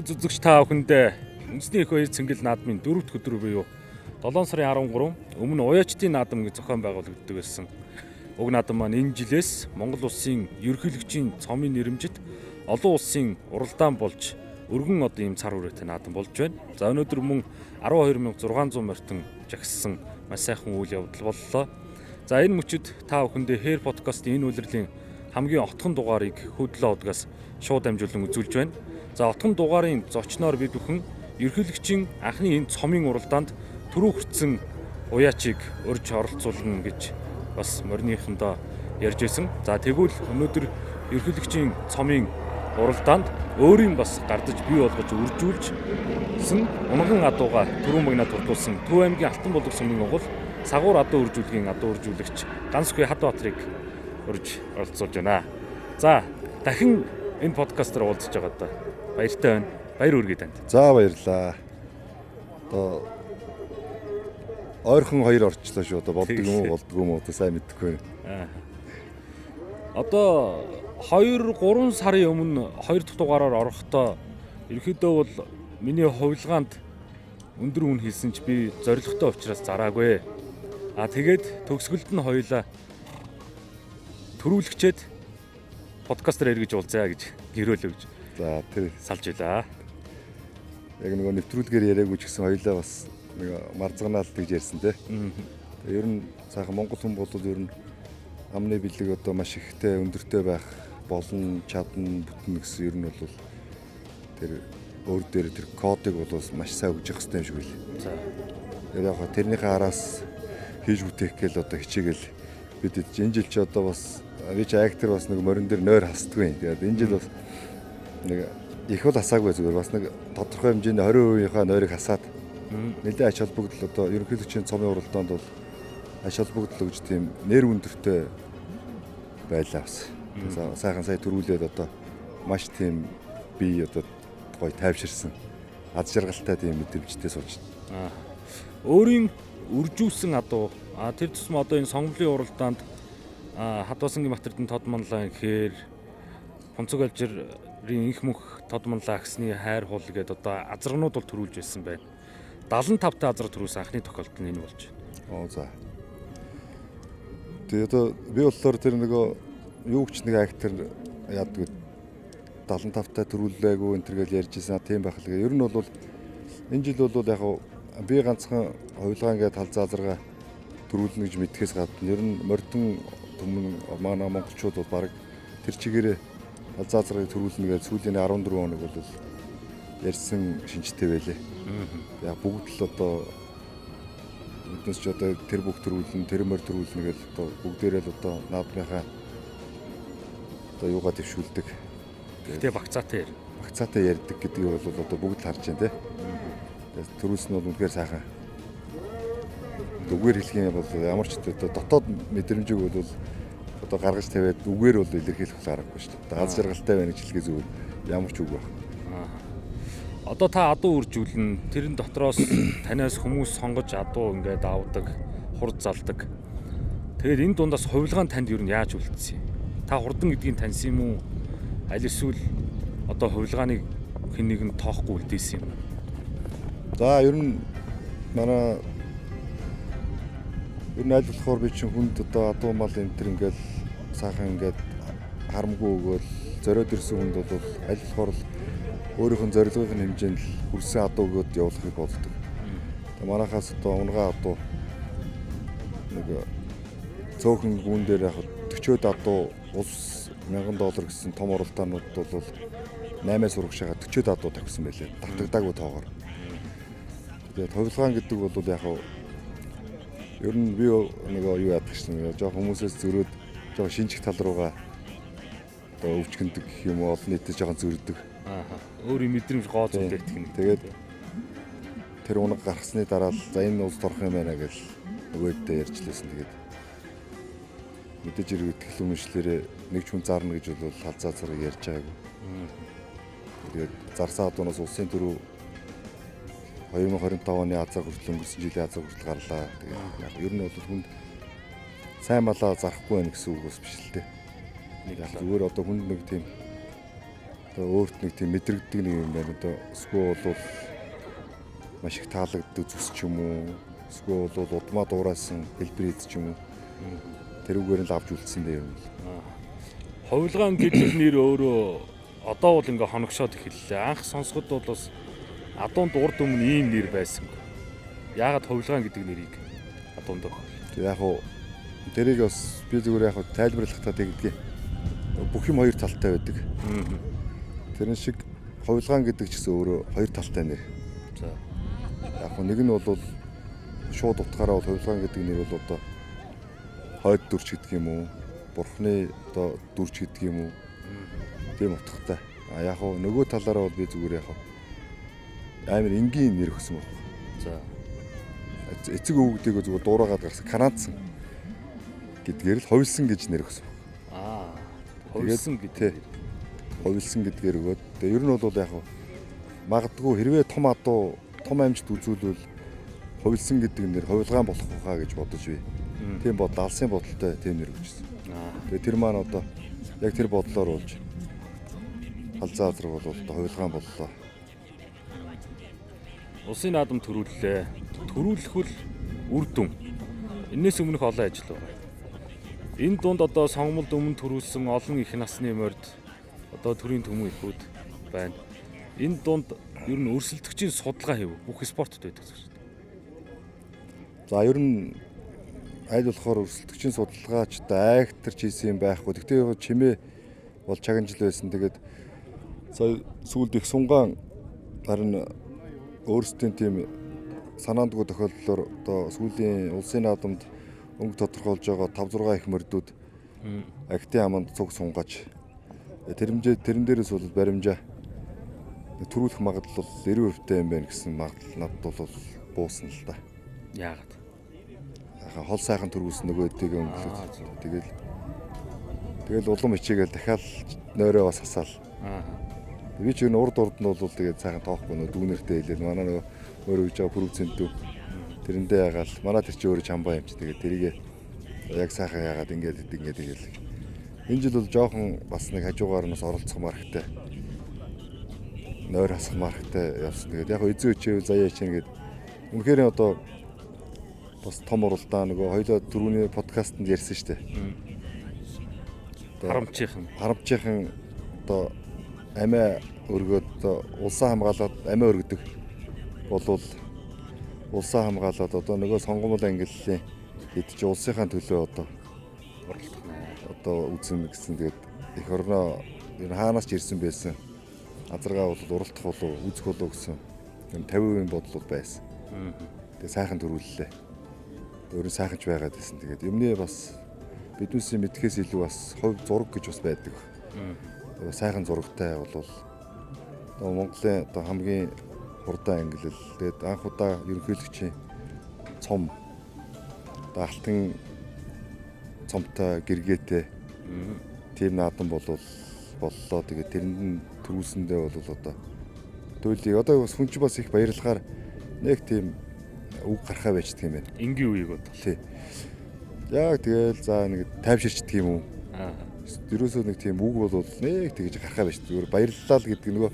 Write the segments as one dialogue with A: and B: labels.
A: Сонсогч үзэгч та бүхэндээ үндэсний их баяр цэнгэл наадмын 4-р өдөр буюу 7 сарын 13 өмнө Уяачдын наадам гэж зохион байгуулагддаг байсан. Уг наадам маань энэ жилээс Монгол улсын ерөнхийлөгчийн цомын нэрэмжит олон улсын уралдаан болж өргөн одоо ийм цар хүрээтэй наадам болж байна. За өнөөдөр мөн 12600 морьтон жагссан маш сайхан үйл явдал боллоо. За энэ мөчид та бүхэндээ Хэр подкастын энэ үйлрлийн хамгийн отхон дугаарыг хөдлөө удгаас шууд дамжуулан үзүүлж байна. За отхон дугаарын зочноор бид бүхэн ерөнхийлөгчийн анхны энэ цомын уралдаанд түрүү хүртсэн Уяачийг урьж оролцуулна гэж бас морьныхондоо ярьж байсан. За тэгвэл өнөөдөр ерөнхийлөгчийн цомын уралдаанд өөрийн бас гардаж бий болгож үржүүлжсэн унган адууга түрүү магнад турлуулсан Төв аймгийн Алтан булаг сумын угал Сагуур адуу үржүүлгийн адуу үржүүлэгч Гансгүй Хадбаатрыг урьж оролцуулж байна. За дахин энэ подкастаар уулзж байгаа да. Баяртай байна. Баяр хүргэе танд.
B: За баярлаа. Одоо ойрхон хоёр орчлоо шүү. Одоо болдог юм уу, болдгүй юм уу одоо сайн мэдэхгүй.
A: Одоо 2-3 сарын өмнө 2 дахь дугаараар орохдоо ерөөхдөө бол миний хувилгаанд өндөр үн хийсэн ч би зоригтой учраас зараагүй. Тэгээд төгсгөлд нь хоёулаа төрүүлэгчээд подкастер эргэж уулзъя гэж гэрөөлөө гэж.
B: За тэр
A: салж илаа.
B: Яг нөгөө нэвтрүүлгээр яриаггүй ч гэсэн хоёулаа бас нэг марзганаалт гэж ярьсан те. Тэгээ ер нь сайхан Монгол хүн бол ер нь амны бэлэг одоо маш ихтэй өндөртэй байх болон чадна бүтэн гэсэн ер нь бол тэр өөр дээр тэр кодыг бол маш сайн өгж явах хэрэгтэй юм шиг байл.
A: За.
B: Тэгээд яг тэрнийхээ араас хийж бүтээх гээл одоо хичээгээл бид энэ жил ч одоо бас би ч актер бас нэг морин дээр нойр хасдаггүй. Тэгээд энэ жил бас нэг их бол хасаагүй зүгээр бас нэг тодорхой хэмжээний 20%-ийнхаа нойрыг хасаад нэлээд ач холбогдол одоо ерөнхийлөгчийн цомын уралдаанд бол ач холбогдол өгч тийм нэр өндөртэй байлаа бас. Сайхан сая төрүүлээд одоо маш тийм би одоо гоё тайвширсан аз жаргалтай тийм мэдрэмжтэй суулж байна.
A: Өөрийн үржүүлсэн адуу тэр тусмаа одоо энэ сонгомлын уралдаанд Хадвасангийн Батэрдэн Тодмонлаа гэхээр Хонцог алжирын инх мөнх Тодмонлаа гэсний хайр хул гэдэг одоо азаргнууд бол төрүүлж байсан байна. 75 та азар төрүүлсэн анхны тохиолдол нь энэ болж байна.
B: За. Тэгээ одоо би болохоор тэр нөгөө юу ч нэг актер яадаг 75 та төрүүлээгүй энэ төргээл ярьж байсан тийм байх л гээ. Ер нь бол энэ жил бол яг би ганцхан хувилгаан гэдэг талзаа азарга төрүүлнэ гэж мэдхээс гадна ер нь морьтон түмэн манай монголчууд бол баг тэр чигээрээ талзаа азаргыг төрүүлнэ гэж сүүлийн 14 хоног бол ярьсан шинжтэй байлээ. Яг бүгд л одоо биднес ч одоо тэр бүх төрүүлнэ, тэр морь төрүүлнэ гэж одоо бүгдээрээ л одоо наадмынхаа одоо юугаа дэвшүүлдэг.
A: Тэгээ багцаатай
B: ярьдаг гэдгийг бол одоо бүгд л харж байна те. Төрүүлсэн нь бол үнэхээр сайхан. Үгээр хэлэх юм бол ямар ч дотоод мэдрэмжийг бол одоо гаргаж тавиад үгээр бол илэрхийлэх аргагүй шүү дээ. Аз жаргалтай байна гэж хэлгээ зүгээр ямар ч үг байх.
A: Одоо та адуу үржүүлнэ. Тэрэн дотроос танаас хүмүүс сонгож адуу ингээд авдаг, хурд залдаг. Тэгээд энэ дундаас хувилгаан танд юу яаж үлдсэн юм? Та хурдан гэдгийг таньсан юм уу? Аль эсвэл одоо хувилгааныг хэн нэгэн тоохгүй үлдээсэн юм?
B: За ер нь манай аль болохоор би чинь хүнд одоо адуу мал энэ төр ингээд сайхан ингээд харамгүй өгөөл зориод ирсэн хүнд бол аль болохоор өөрийнх нь зорилгын хэмжээнд л хүрсэн адуу өгөөд явуулахыг боддог. Тэгээ манайхаас одоо унгаа адуу нэг цөөхөн гүн дээр яг 40-од адуу улс $1000 гэсэн том оролдоонууд бол 8-аас урагшаага 40-од адуу тавьсан байлээ. Давтагдаагүй тоогоор. Тэгээд хувилгаан гэдэг бол яг ер нь би нэг юу яадаг шин жоо хүмүүсээс зөрөөд жоо шинжих тал руугаа одоо өвчгөндөг гэх юм уу олон нийтэд жоохон зөрдөг.
A: Өөрийн мэдрэмж гоо зүйлтэй итгэнэ.
B: Тэгээд тэр унаг гаргасны дараа л за энэ улс торох юм байна гэж нөгөөдөө ярьжлээсэн. Тэгээд мэдээж хэрэг итгэл үнэмшлэрээ нэг ч хүн зарна гэж бол халзаа зэрэг ярьж байгаагүй. Тэгээд зарсаа адуунаас улсын төрөө 2025 оны азар хүртэл өнгөрсөн жилийн азар хүртэл гарлаа. Тэгээд ер нь бол хүнд сайн малаа зарахгүй байх гэсэн үг бас биш л дээ. Нэг зүгээр одоо хүнд нэг тийм одоо өөрт нэг тийм мэдрэгддэг нэг юм байна. Одоо эсвэл бол маш их таалагддаг зүс ч юм уу. Эсвэл бол удмаа дуурайсан хэлбэр ид ч юм уу. Тэрүүгээр л авч үлдсэн дээ юм.
A: Ховлгаан гэдэг нэр өөрөө одоо бол ингээ хоногшоод эхэллээ. Анх сонсоход бол бас адуунд урд өмнө ийм нэр байсангүй. Яагаад ховлгаан гэдэг нэрийг адуунд өгөх вэ?
B: Яг уу тэрийг бас би зүгээр яг тайлбарлахтаа тэгдгээ. Бүх юм хоёр талтай байдаг. Тэрэн шиг ховлгаан гэдэг ч гэсэн өөрөө хоёр талтай нэр.
A: За.
B: Яг нэг нь бол шууд утгаараа бол ховлгаан гэдэг нэр бол одоо хойд дүрч гэдэг юм уу? Бурхны одоо дүрч гэдэг юм уу? Тийм утгатай. Яг уу нөгөө талаараа бол би зүгээр яг амар энгийн нэр өгсөн байна.
A: За.
B: Эцэг өвгдийг зүгээр дуурайгаад гарсан канадсан гэдгээр л ховлсон гэж нэр өгсөн.
A: Ховлсон гэдэг.
B: Ховлсон гэдгээр өгөөд. Тэгээ ер нь бол яг магадгүй хэрвээ том адуу том амжилт үзүүлвэл ховлсон гэдэг нэр ховлгаан болох хаа гэж бодож бай. Тийм бодол алсын бодолтой тийм нэр өгчсэн. Тэгээ тэр маань одоо яг тэр бодлоор болж халзаа азар бол одоо ховлгаан боллоо.
A: Улсын наадам төрүүллээ. Төрүүлэхүүл үр дүн. Энээс өмнөх олон ажил байна. Энэ дунд одоо сонгомлд өмнө төрүүлсэн олон их насны морд одоо төрийн төмөн ихүүд байна. Энэ дунд ер нь өрсөлдөгчийн судалгаа хийв. Бүх спортод байдаг зүйл.
B: За ер нь аль болохоор өрсөлдөгчийн судалгаач одоо айхтарч хийсэн юм байхгүй. Тэгтээ чимээ бол чагнажил байсан. Тэгээд сая сүүлд их сунгаан харин өөрсдийн тийм санаандгүй тохиолдлоор одоо сүүлийн улсын наадамд өнгө тодорхойлж байгаа 5-6 их мордууд агтын аманд цуг сунгааж тэрэн дээрээс бол баримжаа төрүүлэх магадлал 90% юм байна гэсэн магадлал надад бол буусан л да.
A: Яагаад?
B: Хол сайхан төрүүлсэн нөгөө эдийг өнгөлөд тэгэл улам ичээгээл дахиад нойроо бас хасаал. Би ч энэ урд нь бол тэгээд сайхан тоохгүй нөө дүүнэртэй хэлээд манай нөгөө өөрөө гэж байгаа продюсент дүү тэрэндээ ягаал манай тэр чи өөрөө чамбаа юм чи тэгээд тэрийг яг сайхан ягаад ингээд тэгэл энэ жил бол жоохон бас нэг хажуугаар нь оролцохмаар хэрэгтэй нойр хасахмаар хэрэгтэй явсан. Тэгээд яг эзэн өчөө заяа чинь гээд үнэхээр одоо бас том уралдаан нөгөө хоёлоо түрүүний подкастэнд ярьсан шүү дээ. Харамчийнхан одоо амиа өргөөд улсаа хамгаалаад амиа өргөдөг болвол улсаа хамгаалаад одоо нөгөө сонгомжтой ангиллын хэд ч улсынхаа төлөө одоо
A: оролдох
B: одоо үзэн гэсэн. Тэгээд их орноо энэ хаанаас ч ирсэн байсан азаргаа бол уралдах болов үзэх болов гэсэн юм 50% бодлол байсан. Тэгээд сайхан төрүүллээ. Өөрөө сайханч байгаад байсан. Тэгээд юмны бас биднээсээ мэдхээс илүү бас хувь зураг гэж бас байдаг. Тэгээд сайхан зурагтай бол Монголын одоо хамгийн хурдан ангилал. Тэгээд анх удаа ерөнхийлөгчийн цом алтан цомтой гэргээтэй тийм наадам боллоо. Тэгээд тэрэнд төрүүлсэндээ бол одоо төлөй одоо бас хүн ч бас их баярлахаар нэг тийм үг гарахаа байждаг юм байна.
A: Энгийн үеиг бод.
B: Тий. Яг тэгэл за нэг тайвширчдаг юм уу? Ерөөсөө нэг тийм үг бол нэг тэгж гарахаа байждаг. Зүгээр баярлалаа л гэдэг нөгөө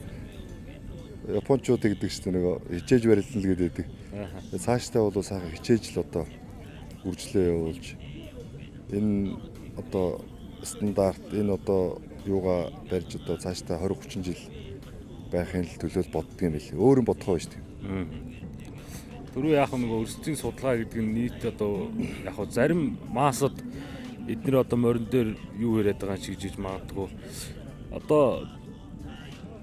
B: японочууд гэдэг чинь нөгөө хичээж барилдана л гэдэг. Цаашдаа бол сайхан хичээж л одоо үржлээ явуулж энэ одоо стандарт энэ одоо юугаа барьж одоо цаашдаа 20-30 жил байхын төлөө боддог юм билээ. Өөр юм бодохоо байж тээ.
A: Түрүү яг нөгөө өрсөлдөлийн судалгаа гэдэг нь нийт одоо яг зарим маасад эдгээр одоо морин дээр юу яриад байгаа ч гэж магадгүй. Одоо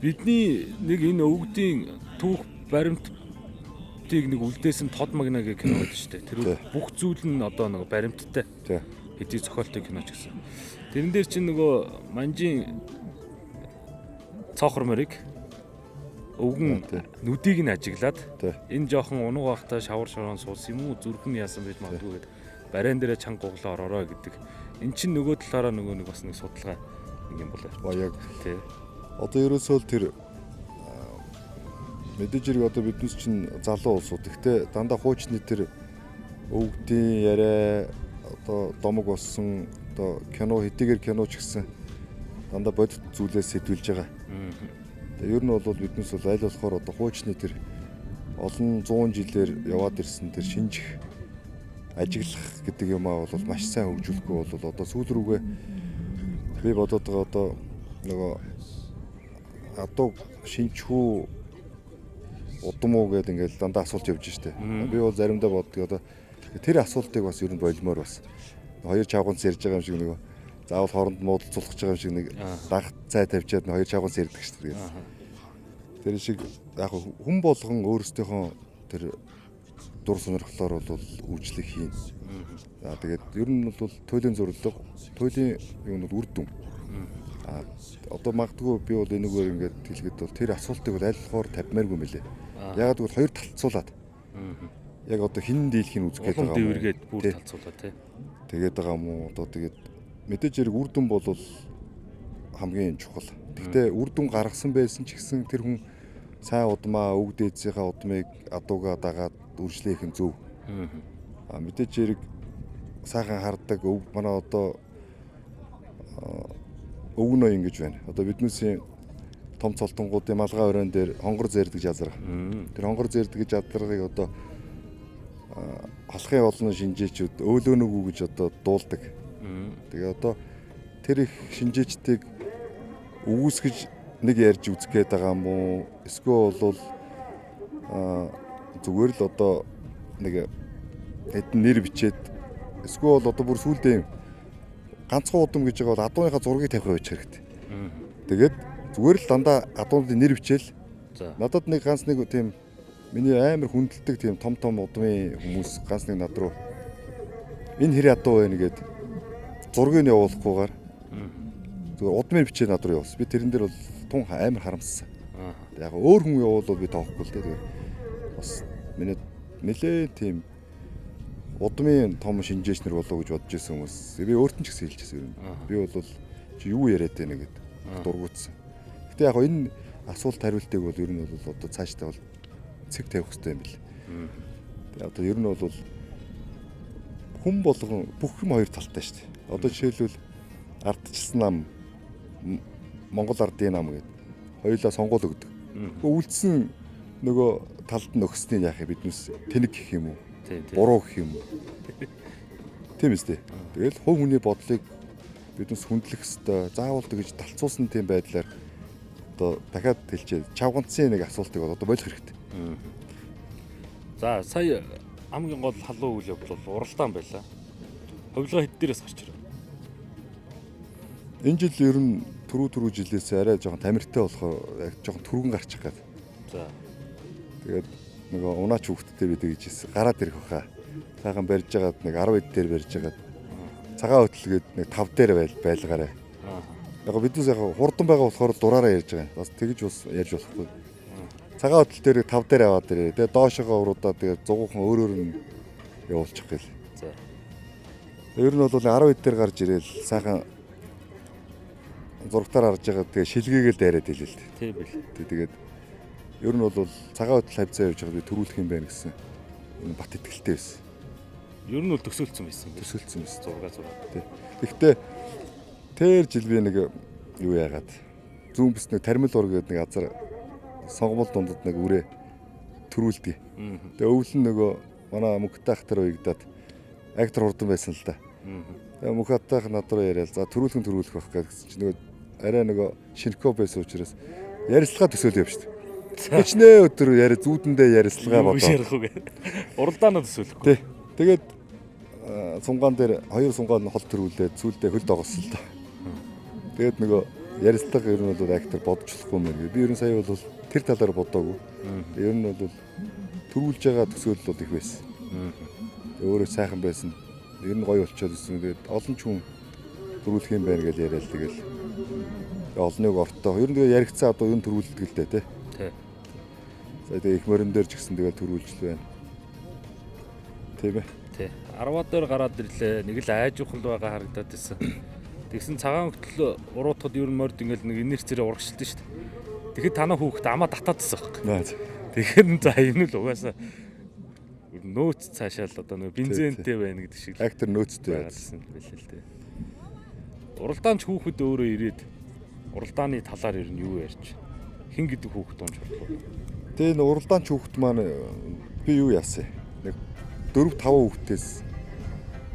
A: бидний нэг энэ өвгдийн түүх баримтыг нэг үлдээсэн Тод Магна гэх кино байдаг шүү дээ. Тэр бүх зүйл нь одоо нэг баримттай. Хэдий зохиолтой кино ч гэсэн. Тэрэн дээр чинь нөгөө манжийн цоохор морийг өвгөн нүдийг нь ажиглаад энэ жоохон унаг байхдаа шавар шороон суусан юм уу зүрхэн яасан байж магадгүй гэдэг бариан дээрээ чанга гуглаа ороорой гэдэг. Эн чинь нөгөө талаараа нөгөө нэг бас нэг судалгаа юм болоо.
B: Яг тий. Одоо ерөөсөө л тэр мэдээж хэрэг одоо биднес чинь залуу улсууд. Гэхдээ дандаа хуучны тэр өвгдийн яриа одоо домог болсон одоо кино хэдийгээр кино ч гэсэн дандаа бодит зүйлээс сэтүүлж байгаа. Тэгээ ер нь бол биднес бол аль болохоор одоо хуучны тэр олон 100 жилээр яваад ирсэн тэр шинжих ажиглах гэдэг юмаа бол маш сайн хөгжүүлэхгүй бол одоо сүүл рүүгээ би бодоод байгаа одоо нөгөө адуу шинжихүү удам уу гэдэг ингээл дандаа асуулт явж штэ. Би бол заримдаа боддог одоо тэр асуултыг бас ер нь болимоор бас хоёр чавганц ярьж байгаа юм шиг нөгөө заавал хооронд муудалцуулах байгаа юм шиг нэг дагт цай тавьчаад хоёр чавганц ярьдаг штэ. Тэр шиг яг хүн болгон өөрсдийнхөө тэр дур сонирхлоор бол үйлчлэх хийн. За тэгээд ер нь бол туйлын зорилго, туйлын юм бол үр дүн. Одоо магадгүй би бол энэгээр ингээд хэлгээд бол тэр асуултыг бол аль болохоор тавьмааргүй мөлий. Ягаад гэвэл хоёр талцуулаад. Яг одоо хин дийлхийн үзэх гээд байгаа юм.
A: Дэвэргээд бүр талцуулаад тий.
B: Тэгээд байгаа юм уу? Одоо тэгээд мэдээж хэрэг үр дүн бол хамгийн чухал. Гэхдээ үр дүн гаргасан байсан ч гэсэн тэр хүн сайн удмаа өвөг дээдсийнхаа удмыг адуугаа дагаад үржлэх нь зөв. Мэдээж хэрэг сайхан харддаг өв манай одоо өвгнөө ингэж байна. Одоо биднээсийн том цолтонгуудын малгай өрөөнд дээр хонгор зээрдэг жазраг. Тэр хонгор зээрдэг жазрагыг одоо халахын олон шинжээчүүд өөлөөнөг гэж одоо дуулдаг. Тэгээ одоо тэр их шинжээчдийг өгөөсгөж нэг ярьж үзэх гээд байгаа юм уу? Эсвэл бол зүгээр л одоо нэг хэдэн нэр бичээд эсвэл одоо бүр сүулдэ юм ганцхан удам гэж байгаа бол адууныхаа зургийг тавих байж хэрэгтэй. Тэгээд зүгээр л дандаа адууны нэр бичээл. Надад нэг ганц нэг тийм миний амар хүндэлдэг тийм том удмын хүмүүс ганц нэг над руу энэ хэрэг адуу байна гэд зургийг нь явуулахгүйгээр зүгээр удмын бичээ над руу явуулсан. Би тэрэн дээр бол тун амар харамссан. Яг өөр хүн явуулвал би тоохгүй л дээ. Бас миний нэлээ тийм удмын том шинжээчнэр болоо гэж бодож байсан хүмүүс. Би өөртөө ч гэсэн хэлчихсэн юм. Би бол чи юу яриад байна гэд дургуутсан. Гэтэ яг энэ асуулт хариултыг бол ер нь бол одоо цаашдаа бол цэг тавих хэрэгтэй юм бэл. Тэгээ одоо ер нь бол хүн болгон бүх юм хоёр талтай шүү дээ. Одоо жишээлбэл ардчилсан нам Монгол ардын нам гэдэг хоёулаа сонгуул өгдөг. Үлдсэн нөгөө талд нь өгснгийг яах юм биднээс тэнэг гэх юм уу? Буруу гэх юм уу? Тийм үстэй. Тэгэл хувь хүний бодлыг биднээс хүндлэх ёстой. Заавал тэгж талцуулсан тийм байдлаар одоо дахиад хэлчихээ. Чавганцын нэг асуултыг одоо болох хэрэгтэй.
A: За сая хамгийн гол халуун үйл явдал бол уралдаан байлаа. Хувилгаа хэд дээрээс гарч ирв?
B: Энэ жил ер нь түрүү жилээс арай жоохон тамиртай болохоор яг жоохон түргэн гарчих гээд.
A: За.
B: Тэгээд нөгөө унаач хүүхдтэй бид гэж хэлсэн. Гараад ирэх баха. Сайхан барьж байгаад нэг 10 эд дээр барьж байгаад цагаан хөтлгээд нэг 5 дээр байлгаарай. Яг биднээс яг хурдан байгаа болохоор дураараа ярьж байгаа. Бас тэгж бас ярьж болохгүй. Цагаан хөтөл дээр 5 дээр аваад ирээ. Тэгээд доошогоо уруудаа тэгээд зугуухан өөрөөр нь явуулчих гээл.
A: За.
B: Ер нь бол 10 эд дээр гарч ирээл сайхан зургатаар харж байгаа тэгээ шилгээгээл дайраад хэлээ л дээ.
A: Тийм бил.
B: Тэгээд ер нь бол цагаан хөтөл хавцаа явж байгаа би төрүүлэх юм байна гэсэн энэ бат итгэлтэй байсан.
A: Ер нь бол төсөөлцсөн байсан.
B: Төсөөлцсөн байсан.
A: Зураг.
B: Тэгэхдээ тэр жил би нэг юу яагаад зүүн бүс нэг тармил ур гэдэг нэг азар сонгомол дундад нэг үрээ төрүүлдэг. Тэгээ өвлөн нөгөө манай мөнхтэй ах тэр уягдаад актер хурдан байсан л да. Тэгээ мөнхтэй над руу яриад за төрүүлэх байх гэсэн чинь нөгөө арай нөгөө шинэко байсан учраас ярилцлага төсөөлөө юм шүү дээ. Хичнээн өдөр яриа зүүдэндээ ярилцлага бодоо.
A: Уралдаанаа төсөөлөхгүй.
B: Тий. Тэгээд сунгаан дээр хоёр сунгаан хол төрүүлээд сүүлдээ хөл догосон л да. Тэгээд нөгөө ярилцлага ер нь бол актер бодчихлохгүй юм байна. Би ер нь сая бол тэр талаар бодоогүй. Ер нь бол төрүүлж байгаа төсөөлөл бол их байсан. Өөрөө сайхан байсан. Ер нь гоё болчиход ирсэн. Тэгээд олон ч хүн төрүүлэх юм байна гэж яриад тэгэл олныг ортоо. Ер нь тэгээ яригцсан одоо юу төрүүлдэг л дээ тий. За тэгээ их морин дээр ч гэсэн тэгээ төрүүлж л байна. Тийм ээ.
A: Тий. 10-аад дээр гараад ирлээ. Нэг л айжуухан л байгаа харагдаад байсан. Тэгсэн цагаан хөтөл уруутахад ер нь морд ингээл нэг инерцээр урагшилсан шүү дээ. Тэгэхэд танаа хүүхэд амаа татаадсан байхгүй. Тэгэхээр за энэ л угаасаа нөөц цаашаал одоо нэг бензинтэй байна гэдэг шиг
B: актер нөөцтэй
A: байсан байлээ л дээ. Уралдаанч хүүхэд өөрөө ирээд уралдааны талаар ер нь юу ярьж? Хин гэдэг хүүхэд унж бодлоо.
B: Тэгээ энэ уралдаанч хүүхэд маань би юу яасан? Нэг 4-5 хүүхдээс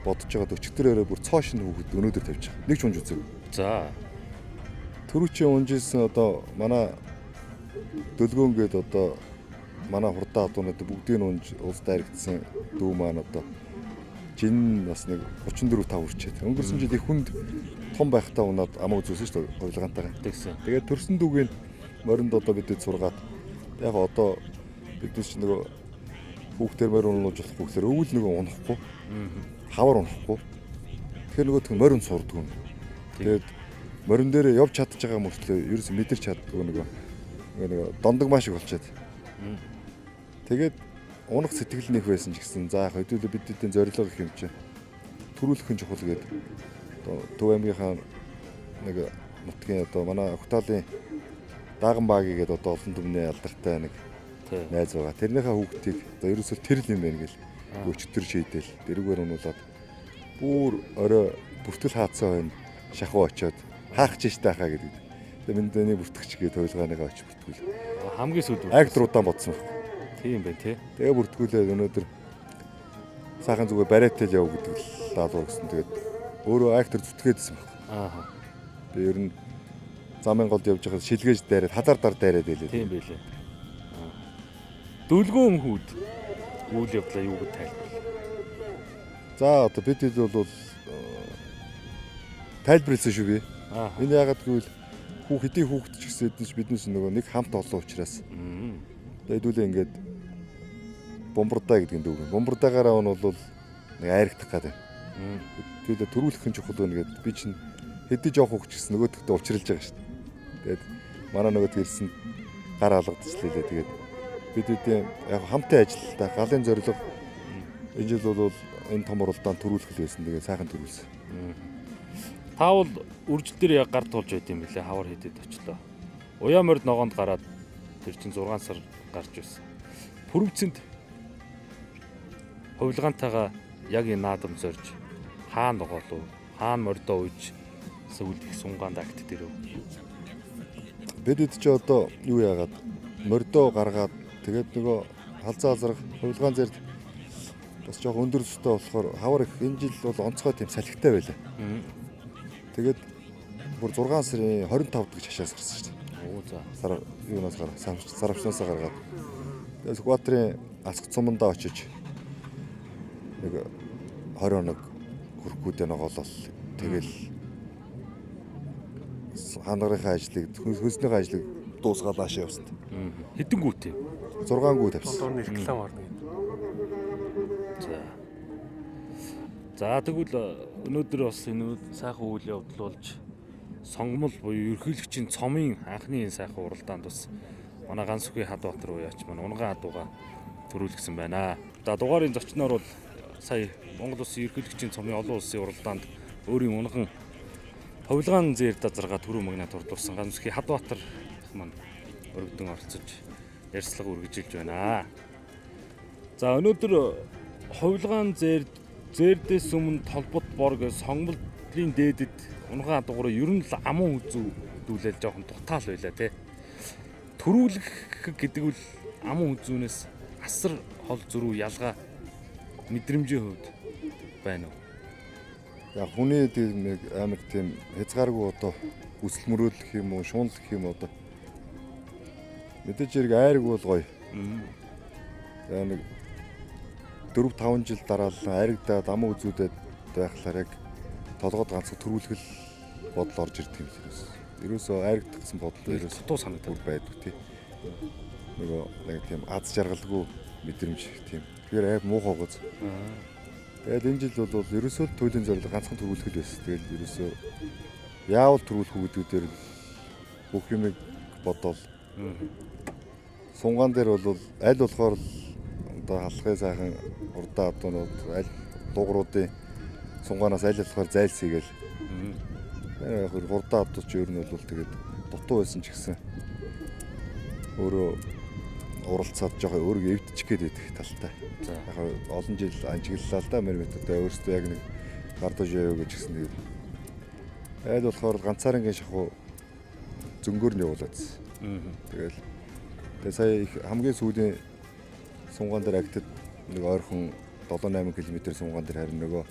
B: бодож байгаа 40-40-ээрээ бүр цоо шинэ хүүхэд өнөөдөр тавьж байгаа. Нэг ч унж үзээгүй.
A: За.
B: Төрүүчийн унжсэн одоо манай дөлгөөн гээд одоо манай хурдаа одоонод бүгдийг нь унж улс дайрагдсан дүү маань одоо жин бас нэг 34-5 хүрчээд. Өнгөрсөн жил их хүнд том байхдаа унаад амаа үзүүлсэн шүү дээ хувилгаантайгаа.
A: Тэгсэн.
B: Тэгээд төрсөн дүүгийн моринд одоо бидэд сургаад яг одоо бидээс ч нөгөө хүүхдээр морин унуулж болохгүй гэхээр өвөл нөгөө унахгүй. Хавар унахгүй. Тэгэхээр нөгөөх нь морин сурдаг юм. Тэгээд морин дээр явж чадж байгаа мөртлөө ерөөс мэдэрч чаддгүй нөгөө дондог маш их болчиход. Тэгээд унах сэтгэл нэх байсан ч гэсэн за яг хэдүүлээ бидний зорилго гэх юм чинь төрүүлэх нь чухал гэдэг. Одоо Төв аймгийнхаа нэг нутгийн одоо манай Охтаалын Дааган бааги гэдэг одоо олон түмний алдартай нэг найз байгаа. Тэрнийхээ хүүхдийг одоо ерөөсөө тэр л юм байна гэл өчтөр шийдэл дэргээр унуулаад бүр орой бүртгэл хаацсан хойно шахуу очиод хаах ч штэ хаа гэдэг. Тэгээ минь бүртгэж гээд тойлгааныгаа очиж бүртгүүл.
A: Хамгийн сүүлд
B: актруудаа бодсон байна.
A: Тийм байна тий.
B: Тэгээ бүртгүүлээд өнөөдөр сайхан зүгээр бариатай л яв гэдэг л даалгавар гэсэн. Тэгээд өөрөө актер зүтгээдсэн байна.
A: Аа.
B: Тэгээ ер нь замын голд явж байхад шилгээж дайраад хазар дар дайраад байлээ.
A: Тийм байлээ. Дөлгөөн хүүд үйл явдлаа юу гэж тайлбарлаа?
B: За одоо бид хэд бол тайлбарласан шүү би. Энэ ягаад гэвэл хэдий хүүхэд ч гэсэн эднээс биднээс нөгөө нэг хамт олон учраас. Хэдүүлээ ингээд бомбардаа гэдэг нь дүүгэн. Бомбардаагаараа нь бол нэг айрагдах гэдэг. Хэдүүлээ төрүүлэх нь чухал байна гэдэг. Би чинь хэдий жоох хүүхэд ч гэсэн нөгөөдөгтөө учралж байгаа шүү дээ. Тэгээд манай нөгөөд ирсэн гар алгадчихлээ. Тэгээд бид үдээ яг хамтын ажилтаа галын зорилго энэ жил бол энэ том уралдаанд төрүүлэх л байсан. Тэгээд сайхан төрүүлсэн.
A: Таавал үржил дээр яг гар тулж байт юм билээ. Хавар хийдэд очлоо. Уяа морд ногоонд гараад тэр чинь 6 сар гарч байсан. Пүрвцэнд хувилгаантайгаа яг энэ наадам зорж хаана ногоолов? Хаана мордоо ууж сүүлд их сунгаанд акт дээр өв.
B: Бид ч одоо юу яагаад мордоо гаргаад тэгээд нөгөө халзаа алзарх хувилгаан зэрэг бас жоох өндөр өстэй болохоор хавар их энэ жил бол онцгой тийм салхитай байлаа. Тэгээд бүр 6 сарын 25 дэх хашаас гарсан шүү дээ.
A: Оо за.
B: Сар юунаас гараа саравчнаас гаргаад. Тэгээд Сүхбаатарын асх цумандаа очиж нэг 20 хоног хөрхгүүдээ ногоолол. Тэгэл ханарынхаа ажлыг хөлснийхээ ажлыг дуусгаад аашаа явсан.
A: Хэдэн гүйтэй?
B: 6 гүү тавьсан.
C: Долларын реклам орно.
A: За. За тэгвэл өнөөдөр бас энэ сайхан үйл явдал болж сонгомол буюу ерөнхийлөгчийн цомын анхны энэ сайхан уралдаанд бас манай Гансүхий Хадбаатар уяач манай Унган хадууга төрүүлсэн байна. За дугаарын зочноор бол сая Монгол Улсын ерөнхийлөгчийн цомын олон улсын уралдаанд өөрийн унхан хувилгаан зээр дазарга төрөө магнат урдуулсан Гансүхий Хадбаатар маань өргөдөн оролцож ярьцлага үргэлжилж байна. За өнөөдөр хувилгаан зээрдээс өмнө толбот бор гэж сонгомлын дээдэд унган хадуугаар ер нь л аман үзүүлэл жоохон дутаал байлаа тий. Төрүүлэх гэдэг нь аман үзүүнээс асар хол зөрүү ялгаа мэдрэмжийн хувьд байна уу?
B: Яг хүний тийм нэг амар тийм хязгааргүй одоо үсэл мөрөөлөх юм уу, шуунлах юм одоо мэдээж хэрэг айраг бол гоё. За нэг 4-5 жил дараалан айрагдаад аман үзүүдэд байхлаар яг толгойд ганцхан төрүүлгэл бодол орж ирдэг юм хэрэг. Ерөөсөө айрагдах гэсэн бодол ерөөсөө
A: дутуу санагдаад
B: байдаг тий. Нөгөө нэг тийм аз жаргалгүй мэдрэмж тийм. Тэгэхээр айг муухай гоц. Тэгээд энэ жил бол ерөөсөө туйлын зорилго ганцхан төрүүлгэл байсан. Тэгээд ерөөсөө яавал төрүүлэх үү гэдгээр бүх юмыг бодоол. Сунгаан дээр бол аль болохоор одоо халахын сайхан урдаа одоонууд аль дугруудын сунгаанаас аль болохоор зайлсхийгээл. Яг урдаа одооч ер нь бол тэгээд дутуу байсан ч гэсэн өөрөө уралцаад жоохон өөрийгөө эвдчих гээд байдаг талтай. Яг олон жил ажиглалаа л да мэрмэтүүдээ өөрсдөө яг нэг гардаж яваа гэж гисэн тэгээд аль болохоор ганцаарынгийн шахуу зөнгөөр нь явуулаадсэн. Тэгээ сая их хамгийн сүүлийн сунгаан дээр агтад нэг ойрхон 7-8 км сунгаан дээр харин нөгөө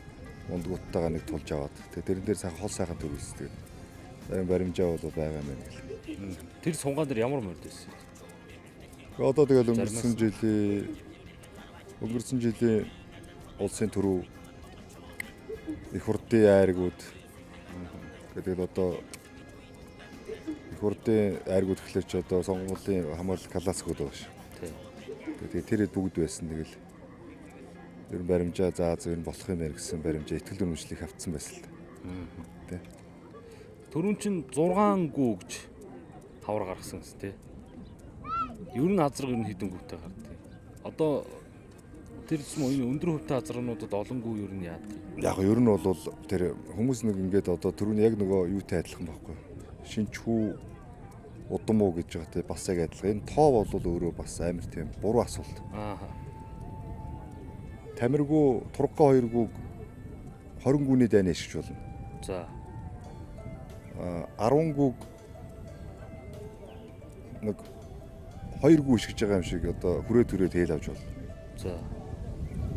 B: ундгууттайгаа нэг тулж аваад тэгээ тэрэн дээр сайхан хол сайхан төрүүлсэн. Тэгээд зарим баримжаа бол байгаа юм байна гэл.
A: Тэр сунгаан дээр ямар морд байсан?
B: Одоо тэгэл өнгөрсөн жилийн улсын төрөв их хурдын айргууд тэгээд одоо их хурдын айргууд гэхлээр ч одоо сонгуулийн хамгаалал классикуд байгаа шүү. Тэгээд тэрэд бүгд байсан. Тэгэл ер нь баримжаа ер нь болох юм байна гэсэн баримжаа ихтгэл дүрмжлийг авцсан байсан л да.
A: Төрүн чинь 6 гүү гэж хавар гаргасан гэсэн тий. Ер нь азраг ер нь хэдэн гүүтэй гардыг. Одоо тэр юм энэ өндөр хөвтэй азрагнуудад олон гүү ер нь яа тий.
B: Яг ер нь бол тэр хүмүүс нэг ингээд одоо түрүүн яг нөгөө юутай адилхан байхгүй. Шинчхүү удам уу гэж байгаа тий бас яг адилхан. Энэ тоо бол өөрөө бас амар тийм буруу асуулт. Тамиргуу турга 2 гүү 20 гүүний дайны ашигч болно.
A: За
B: 10 гүүг нэг 2 гүү ишгэж байгаа юм шиг одоо хүрээ тэйл авч болно.
A: За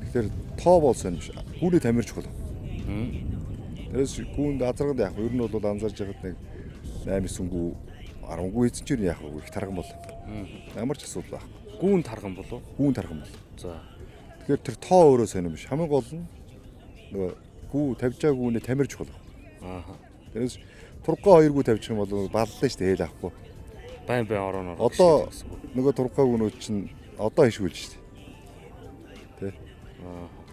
B: тэгэхээр тоо болсон юм биш. Гүүний тамирч хол. Тэрээс гүүнд азарганд яг ер нь бол анзаарж байгаад нэг 8-9 гүү 10 гүү эзэн чинь яг их тарган бол. Ямар ч асуудал байхгүй.
A: Гүүн тарган болов?
B: Гүүн тарган бол.
A: За
B: тэгэхээр тэр тоо өөрөө сонирм биш. Хамгийн гол нь нөгөө гүү тавьж байгаа гүүний тамирч хол. Тэрээс турга 2 гүү тавьчих юм бол баллаа шүү дээ хэл авахгүй.
A: Байн ороо.
B: Одоо нөгөө турга гүүнүүд чинь одоо хишгүүлж шүү дээ. Тэ.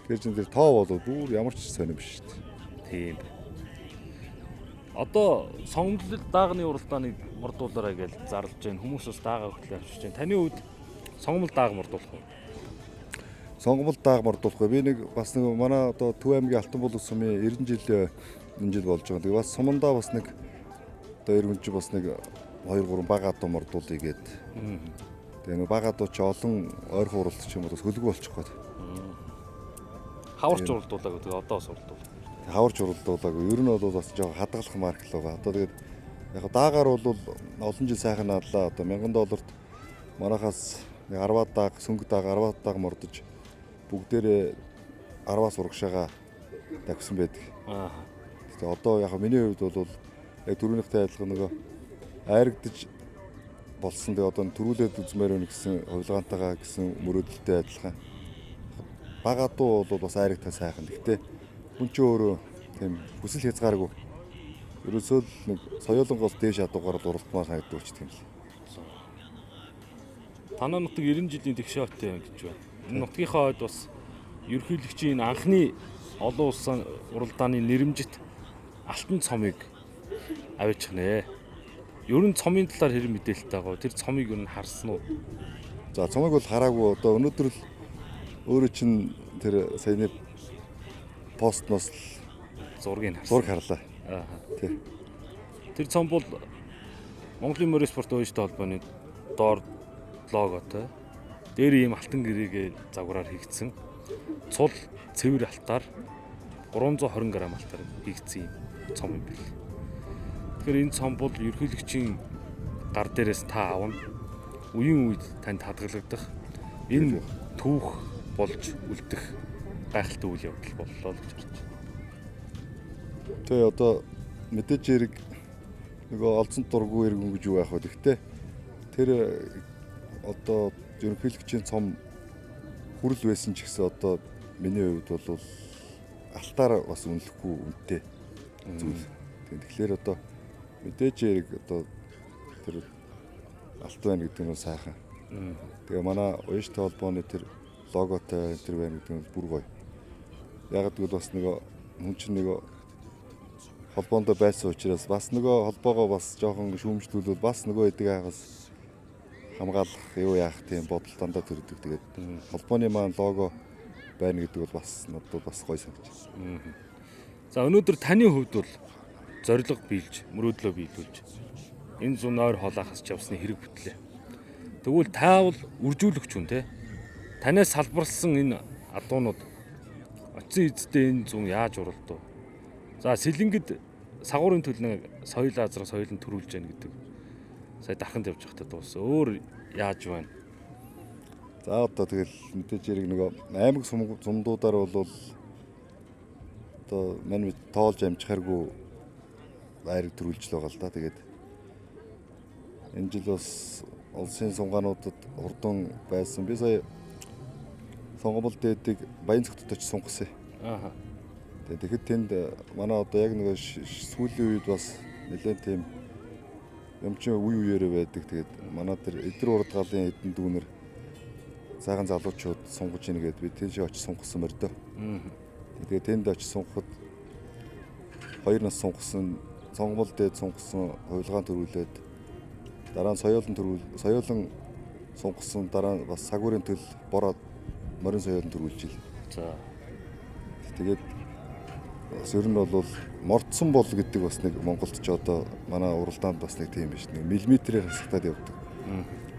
B: Тэгэхээр чинь тэр тоо бол бүр ямар ч сонирм биш шүү дээ.
A: Тийм. Одоо сонгол даагны уралдааныг мордуулаарай гэж зарлж байна. Хүмүүс бас даагаа хөтлөө авчиж байна. Таны хувьд сонгол дааг мордуулах уу?
B: Сонгол дааг мордуулахгүй. Би нэг бас нэг манай одоо Төв аймгийн Алтанбул ус сумын 90 жил энэ жил болж байгаа. Тэгээ бас сумандаа бас нэг одоо иргэнч бас нэг 2-3 бага адуу мордуулъя гээд. Тэгээ нэг бага адуу ч олон ойрхон уралдч юм бол бас хөлөг болчих гээд.
A: Хаварч уралдуулаагүй тэгээ одоо бас уралдуул.
B: Хаварч уралдуулаагүй. Ер нь бол бас жоо хадгалах марк л байгаа. Одоо тэгээд яг даагаар бол олон жил сайхан надлаа. Одоо $1000 манахаас 10 дааг, сөнгө дааг, 10 дааг мордож бүгдээрээ 10-аас урагшаага тавьсан байдаг. Тэгээ одоо яг миний хувьд бол яг түрүүнийхтэй адилхан нөгөө айрагдж болсон. Тэгээ одоо төрүүлээд үзмээр байна гэсэн хувилгаантайгаа гэсэн мөрөөдөлтэй адилхан. Бага дуу бол бас айрагтай сайхан. Гэхдээ хүн чинь өөрөө тийм хүсэл хязгааргүй. Ерөөсөө л нэг соёолонгоос дээш адуугаар уралдмаар санагддаг болчихдог юм л.
A: Танай нутаг 90 жилийн тэгшээтэй гэж байна. Энэ нутгийнхаа хойд бас ерөнхийлөгчийн анхны олон улсын уралдааны нэрэмжит алтан цомыг аваачих нэ. Ер нь цомын талаар хэрэг мэдээлэлтэй байгаа. Тэр цомыг ер нь харсан уу?
B: За цомыг бол хараагүй. Одоо өнөөдөр л өөрөө чинь тэр саяны постноос
A: зургийг харлаа.
B: Тий.
A: Тэр цом бол Монголын морин спорт ууштай холбооны доор логотой. Дээр ийм алтан гэрээгээ загвараар хийгдсэн. Цул цэвэр алтаар 320 г алтаар хийгдсэн юм цом юм бэл. Тэгэхээр энэ цом бол ерөнхийлөгчийн гар дээрээс та авна. Үеийн үед танд хадгалагдах энэ түүх болж үлдэх гайхалтай үйл явдал боллоо гэж харж байна.
B: Тэгээ одоо мэдээж хэрэг нөгөө олзон дургүй иргэн гэж юу яах вэ? Гэхдээ тэр одоо ерөнхийлөгчийн цом хүрэл байсан ч гэсэн одоо миний хувьд бол алтаар бас үнэлэхгүй үнэтэй зүйл. Тэгэхээр одоо мэдээж хэрэг одоо тэр алт байна гэдэг нь сайхан. Тэгээ манай ууштай холбооны тэр логотой тэр байна гэдэг нь бүр гоё. Яг гэвэл бас нөгөө хүн чинь нөгөө холбоонд байсан учраас бас нөгөө холбоогоо бас жоохон шүүмжлүүлвэл бас нөгөө эдэг хагас хамгаалах юу яах тийм бодол дандаа төрдөг. Тэгээд холбооны маань лого байна гэдэг бол бас надад бас гоё санагдаж байна.
A: За өнөөдөр таны хувьд бол зориг биелж, мөрөөдлөө биелүүлж энэ зүүн ойр холоохос ч явсны хэрэг бүтлээ. Тэгвэл та бол үржүүлэгч хүн те. Танаас салбарлсан энэ адуунууд очисон эзэдээ энэ зүүн яаж уралдав? За Сэлэнгэд сагуурын төлнө соёл азрах соёлын төрүүлж яана гэдэг сая дарханд явж байхдаа дууссан. Өөр яаж байна?
B: За одоо тэгэл мэдээж хэрэг нөгөө аймаг сумдуудаар бол одоо манай тоолж амжихааргүй айраг төрүүлж байгаа л да. Тэгээд энэ жил бас улсын сунгаануудад хурдан байсан. Би сая сонгомол дээдэг Баянцогтод очиж сунгасан.
A: Аа.
B: Тэгэхэд тэнд манай одоо яг нэг сүүлийн үед бас нэлээд тийм юмчин үе үеэрээ байдаг. Тэгээд манай тэр эдэр урдгалын эдэн дүүнэр сайхан залуучууд сунгаж ийн гэд би тийш очиж сунгасан мөрдөө. Тэгээд тэнд очиж сунгахад 2 нас сунгасан, сонгомол дээд сунгасан, хувилгаан төрүүлээд дараа нь соёолон сунгасан, дараа нь бас сагуурын төл бороод морин соёолон төрүүлж ил.
A: За.
B: Тэгээд бас ер нь бол мордсон бол гэдэг бас нэг Монголд ч одоо манай уралдаанд бас нэг тийм биш. Нэг миллиметрээр хасагтаад явдаг.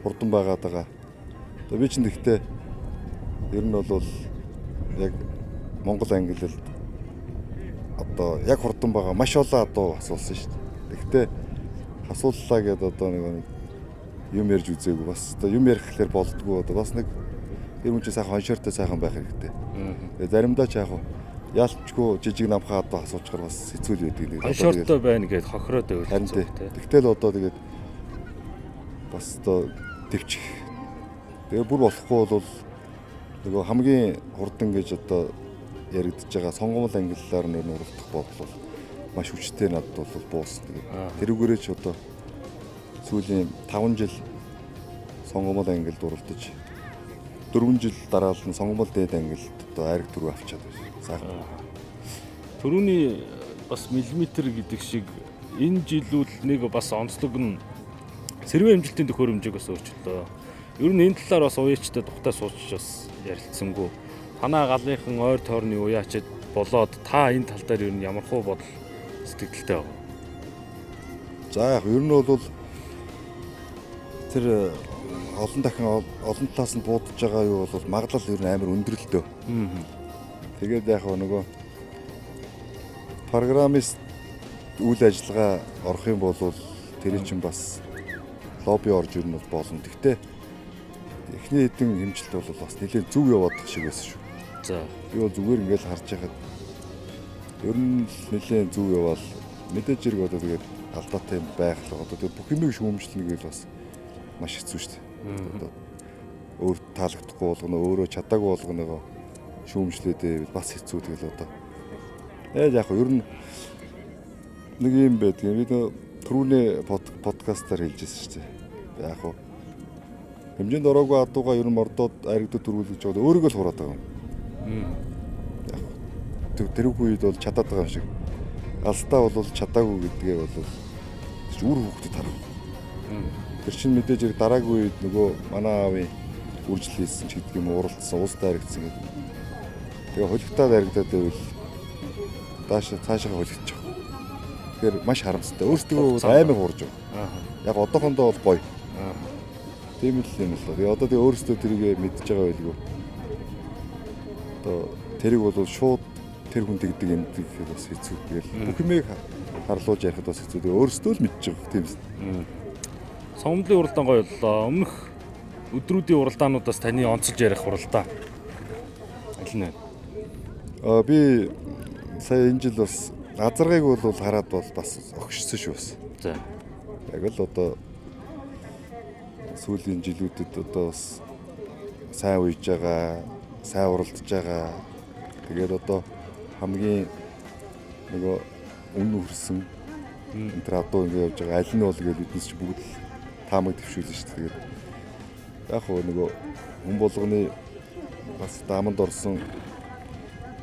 B: Хурдан байгаад байгаа. Одоо би ч нэгтээ ер нь бол яг Монгол ангиллалд одоо яг хурдан байгаа маш олон адуу асуулсан шүү дээ. Гэхдээ асууллаа гэдээ одоо нэг юм ярьж үзээгүй. Бас одоо юм ярих гэхээр болдгоо. Одоо бас нэг тэр хүн чинь сайхан хоншортой сайхан байх хэрэгтэй. Тэгээ заримдаа ч яг яалтчгүй жижиг намхаа одоо асуучгаар бас хэцүү л байдаг.
A: Хоншортой байна гэд хохироод байвал
B: хэцүү. Тэгтэл одоо тэгээд бас одоо төвчих. Тэгээ бүр болохгүй бол нөгөө хамгийн хурдан гэж одоо яригдж байгаа сонгомол ангиллаар нөр уралдах бол маш хүчтэй надад бол буусна. Тэгээд тэрүүгээрээ ч одоо сүүлийн 5 жил сонгомол ангилд уралдаж 4 жил дараалал нь сонгомол дээд ангилд одоо айраг төрөө авчаад байна. Сайхан.
A: Төрөний бас миллиметр гэдэг шиг энэ жилүүл нэг бас онцлог нь сэрвэн амжилтын төхөөрөмжийг бас өөрчлөлөө. Ер нь энэ талаар бас уяачтай тухтай сууч бас ярилцсангүй. Танаа галынхан ойр тойрны уяачид болоод та энэ тал дээр ер нь ямар хуу бодол сэтгэлдтэй байна?
B: За яг ер нь бол тэр олон дахин олон талаас нь буудаж байгаа юу бол магадлал ер нь амар өндөрлөлтөө. Тэгээд яг нөгөө программист үйл ажиллагаа орох юм бол тэр чинь бас лобби орж ирнэ болно. Гэхдээ эхний хэдэн хэмжилт бол бас нэлээд зүг яваадах шиг байсан шүү.
A: За.
B: Би бол зүгээр ингээл харж байхад ер нь нэлээд зүг яваал мэдээж хэрэг одоо тэгээд алдаатай юм байх л одоо тэгээд бүх юмыг шүүмжлэнэ гэж бас маш хэцүү шүү дээ. Одоо өөр таалагдахгүй болгоно, өөрөө чадаагүй болгоно шүүмжлээдээ бас хэцүү тэгэл одоо. Яг ер нь нэг юм байдаг. Би түрүүний подкастаар хэлжсэн шүү дээ. Яг хэмжээнд ороогүй адууга ер нь мордоод айрагдад төрүүлж байгаа өөрийгөө л хураад байгаа юм. Тэр үед бол чадаад байгаа юм шиг. Алстаа бол чадаагүй гэдгээ бол үр хөвгөдөд харав. Тэр чинь мэдээж хэрэг дараагийн үед нөгөө манай аавын үржил хийсэн ч гэдэг юм уралдсан, уустай харагдсан гэдэг. Тэгээ холигтаад харагдаад байвал цаашаа холигдчих. Тэгэхээр маш харамсалтай. Өөрсдөө аймаг хуурж байгаа. Яг одоохондоо бол гоё. Тийм л юм л. Тэгээ одоо тэгээ өөрсдөө тэрийг мэдж байгаа байлгүй. Одоо тэрийг бол шууд тэр хүн тэгдэг юм гэхээр бас хэцүү. Тэгэл бүх юмыг харлуулж ярихад бас хэцүү. Тэгээ өөрсдөө л мэдж байгаа тийм ээ.
A: Сонгомлын уралдаан гоё боллоо. Өмнөх өдрүүдийн уралдаануудаас таны онцолж ярих уралдаан аль нь вэ?
B: Би сая энэ жил бас азаргыг бол хараад бол бас огшсон шүү бас.
A: За.
B: Яг л одоо сүүлийн жилүүдэд одоо бас сайн уйж байгаа, сайн уралдаж байгаа. Тэгээд одоо хамгийн нөгөө үнэн хүрсэн энэ төр адуу ингэ явж байгаа аль нь бол гэж биднес чи бүгд таамаг төвшүүлнэ шүү дээ. Тэгээд яг нөгөө хүн болгоны бас дааманд орсон